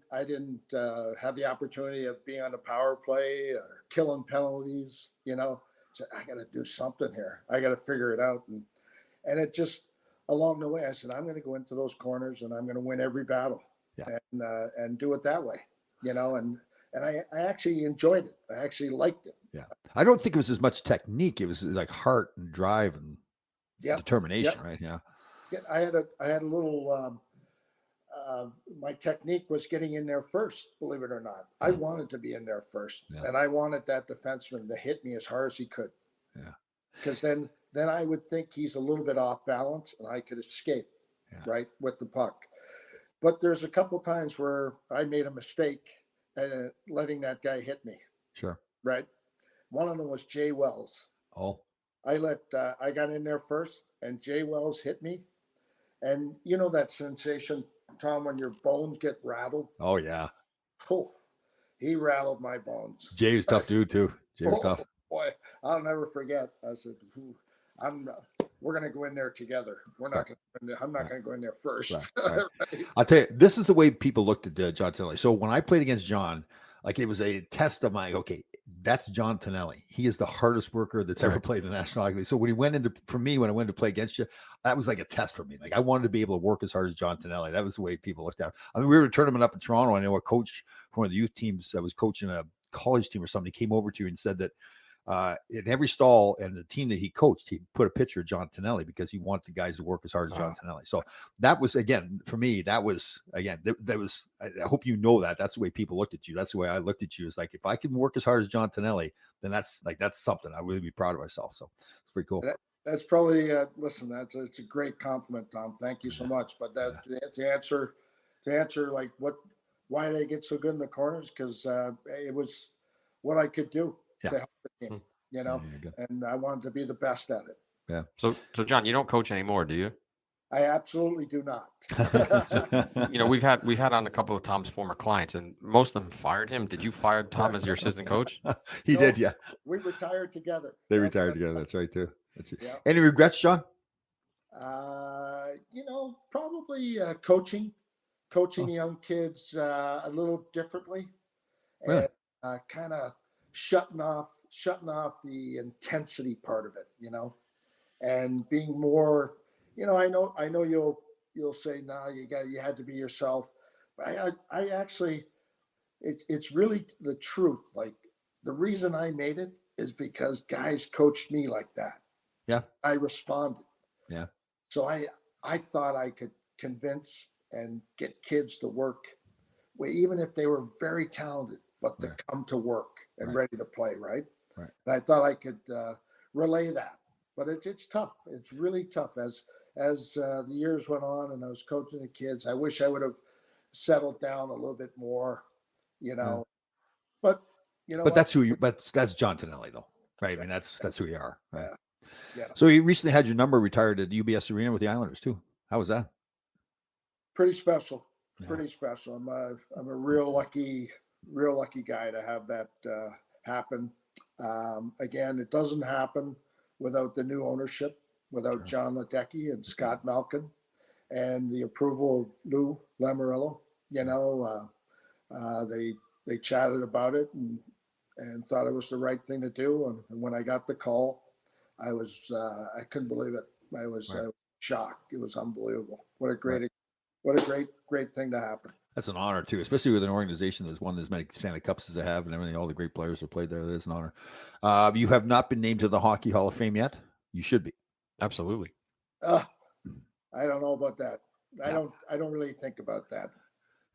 have the opportunity of being on the power play or killing penalties. So I got to do something here. I got to figure it out, and it just along the way, I said I'm going to go into those corners and I'm going to win every battle, and do it that way. And I actually enjoyed it. I actually liked it.
Yeah, I don't think it was as much technique. It was like heart and drive and determination, right? Yeah.
I had a little. My technique was getting in there first, believe it or not. I wanted to be in there first, and I wanted that defenseman to hit me as hard as he could. Yeah, because then I would think he's a little bit off balance, and I could escape right with the puck. But there's a couple times where I made a mistake letting that guy hit me.
Sure.
Right. One of them was Jay Wells.
Oh.
I got in there first, and Jay Wells hit me, and that sensation, Tom, when your bones get rattled.
Oh yeah.
Oh, he rattled my bones.
Jay was tough dude too. Jay was tough.
Boy, I'll never forget. I said, we're going to go in there together. I'm not going to go in there first.
Right. Right. I'll tell you, this is the way people looked at John Tonelli. So when I played against John, like it was a test of my, okay, that's John Tonelli. He is the hardest worker that's ever played in the National Hockey League. So when I went to play against you, that was like a test for me. Like I wanted to be able to work as hard as John Tonelli. That was the way people looked at him. I mean, we were at a tournament up in Toronto. I know a coach from one of the youth teams that was coaching a college team or something. He came over to you and said that in every stall and the team that he coached, he put a picture of John Tonelli because he wanted the guys to work as hard as John Tonelli. So that was, again, for me, that was, again, that was, I hope you know that. That's the way people looked at you. That's the way I looked at you. It's like, if I can work as hard as John Tonelli, then that's something. I really be proud of myself. So it's pretty cool.
That's probably, listen, it's a great compliment, Tom. Thank you so much. But to answer like why did I get so good in the corners? Because it was what I could do to help the team, and I wanted to be the best at it.
Yeah.
So John, you don't coach anymore, do you?
I absolutely do not.
We've had on a couple of Tom's former clients, and most of them fired him. Did you fire Tom as your assistant coach?
He did, yeah.
We retired together.
They retired together. That's right too. Any regrets, John?
Probably coaching young kids a little differently,
really?
And kind of shutting off the intensity part of it, and being more. I know you'll say, no, you had to be yourself, but I actually, it's really the truth. Like the reason I made it is because guys coached me like that.
Yeah.
I responded.
Yeah.
So I thought I could convince and get kids to work, even if they were very talented, but to come to work and ready to play. Right.
Right.
And I thought I could relay that, but it's tough. It's really tough as the years went on and I was coaching the kids. I wish I would have settled down a little bit more, but
but that's that's John Tonelli though. Right. I mean, that's who you are. Right?
Yeah.
So you recently had your number retired at UBS Arena with the Islanders too. How was that?
Pretty special. Yeah. Pretty special. I'm a real lucky guy to have that happen. Again, it doesn't happen without the new ownership, without John Ledecky and Scott Malkin, and the approval of Lou Lamoriello. They chatted about it and thought it was the right thing to do. And when I got the call, I couldn't believe it. I was shocked. It was unbelievable. What a great thing to happen.
That's an honor too, especially with an organization that's won as many Stanley Cups as they have and everything. All the great players have played there. That is an honor. You have not been named to the Hockey Hall of Fame yet. You should be.
Absolutely.
I don't know about that. I don't really think about that.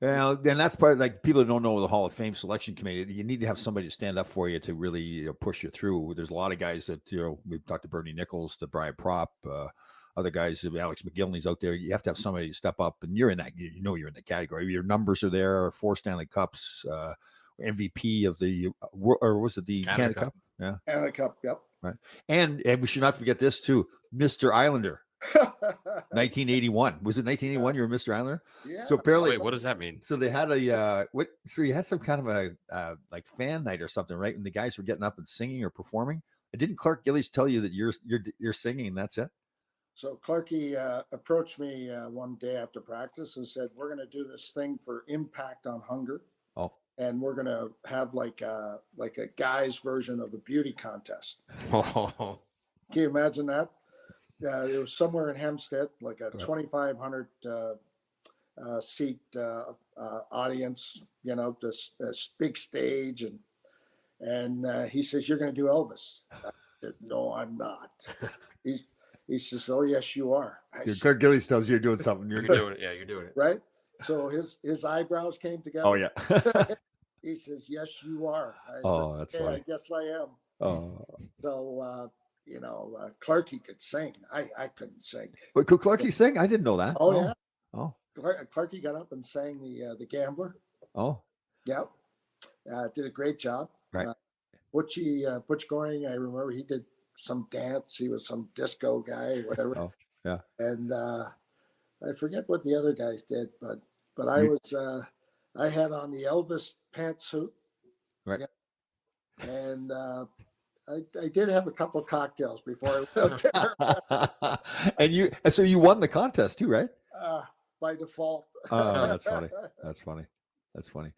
Well, and that's part like people who don't know the Hall of Fame selection committee. You need to have somebody to stand up for you to really push you through. There's a lot of guys that we've talked to Bernie Nichols, to Brian Propp, other guys, Alex McGillney's out there. You have to have somebody to step up, and you're in that. You're in the category. Your numbers are there. 4 Stanley Cups, MVP of the or was it the Canada Cup? Yeah,
Canada Cup. Yep.
Right, and we should not forget this too, Mr. Islander. 1981. Was it 1981? You were Mr. Islander?
Yeah.
So apparently,
wait, what does that mean?
So they had so you had some kind of a like fan night or something, right? And the guys were getting up and singing or performing. And didn't Clark Gillies tell you that you're singing and that's it?
So Clarky approached me one day after practice and said, "We're going to do this thing for Impact on Hunger.
Oh.
And we're going to have like a guy's version of a beauty contest."
Oh.
Can you imagine that? It was somewhere in Hempstead, like a 2,500 seat audience, this big stage. And he says, "You're going to do Elvis." I said, "No, I'm not." He says, "Oh, yes, you are."
Clark Gillies tells you you're doing something.
You're doing it. Yeah, you're doing it.
Right? So his eyebrows came together.
Oh, yeah.
He says, "Yes, you are."
That's funny.
I guess I am.
Oh.
So, Clarky could sing. I couldn't sing.
But could Clarky sing? I didn't know that.
Oh, yeah.
Oh.
Clarky got up and sang the Gambler.
Oh.
Yep. Did a great job.
Right.
Butch Goring, I remember he did some dance. He was some disco guy, whatever.
Oh, yeah.
And I forget what the other guys did, but I was I had on the Elvis pantsuit.
Right.
Yeah. And I did have a couple of cocktails before I went out there.
And so you won the contest too, right?
By default.
Oh, that's funny. That's funny.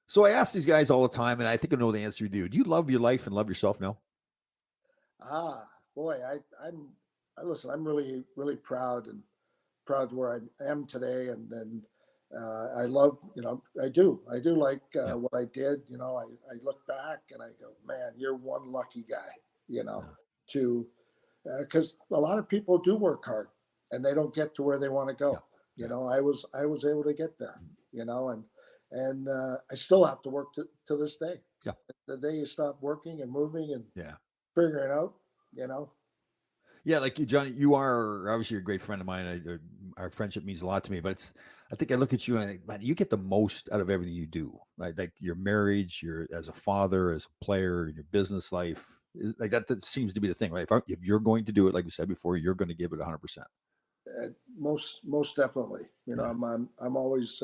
So I ask these guys all the time, and I think I know the answer you do. Do you love your life and love yourself now?
Boy, listen, I'm really, really proud where I am today. And I love, I do like what I did. I look back and I go, man, you're one lucky guy, because a lot of people do work hard and they don't get to where they want to go.
Yeah.
I was able to get there, and I still have to work to this day.
Yeah.
The day you stop working and moving and figuring out,
Yeah, like you, John, you are obviously a great friend of mine. Our friendship means a lot to me, but I think I look at you and I think, man, you get the most out of everything you do. Like your marriage, as a father, as a player, your business life, like that seems to be the thing, right? If you're going to do it, like we said before, you're going to give it 100%.
Most definitely. I'm always.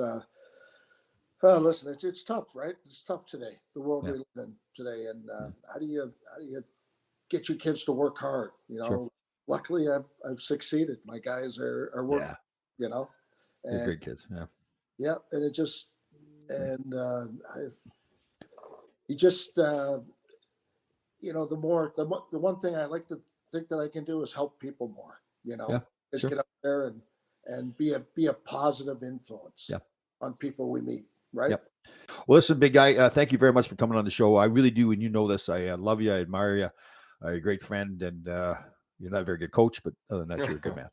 Listen, it's tough, right? It's tough today. The world we live in today, and how do you get your kids to work hard?
Sure.
Luckily, I've succeeded. My guys are working. And
they're great kids. Yeah.
Yeah, and it just the one thing I like to think that I can do is help people more. Just get up there and be a positive influence on people we meet. Right.
Yep. Well, listen, big guy, thank you very much for coming on the show. I really do. And you know this, I love you. I admire you. You're a great friend, and you're not a very good coach, but other than that, you're a good man.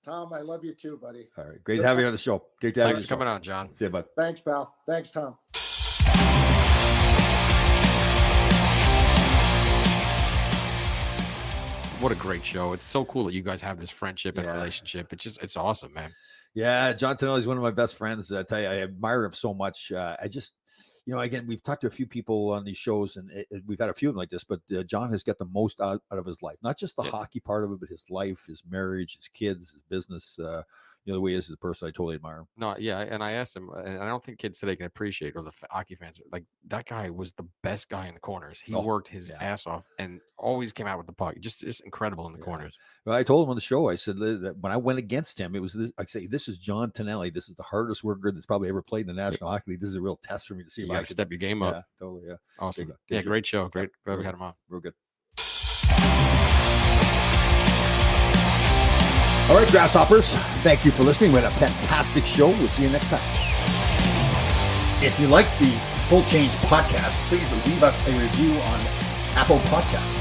Tom, I love you too, buddy.
All right. Great to have you on the show. Great to have you.
Thanks for coming on, John.
See you, bud.
Thanks, pal. Thanks, Tom.
What a great show. It's so cool that you guys have this friendship and relationship. It's awesome, man.
Yeah, John Tonelli is one of my best friends. I tell you, I admire him so much. I just, again, we've talked to a few people on these shows, and we've had a few of them like this, but John has got the most out of his life. Not just the hockey part of it, but his life, his marriage, his kids, his business, the way he is as a person. I totally admire him.
No, yeah, and I asked him, and I don't think kids today can appreciate, or the hockey fans, like that guy was the best guy in the corners. He worked his ass off and always came out with the puck. Just incredible in the corners.
Well, I told him on the show, I said that when I went against him, it was this. I say, this is John Tonelli. This is the hardest worker that's probably ever played in the National Hockey League. This is a real test for me to see.
You got to step your game up.
Yeah, totally. Yeah,
awesome. Good great show. Great. Glad we had him on.
Real good. All right, Grasshoppers, thank you for listening. We had a fantastic show. We'll see you next time. If you like the Full Change podcast, please leave us a review on Apple Podcasts.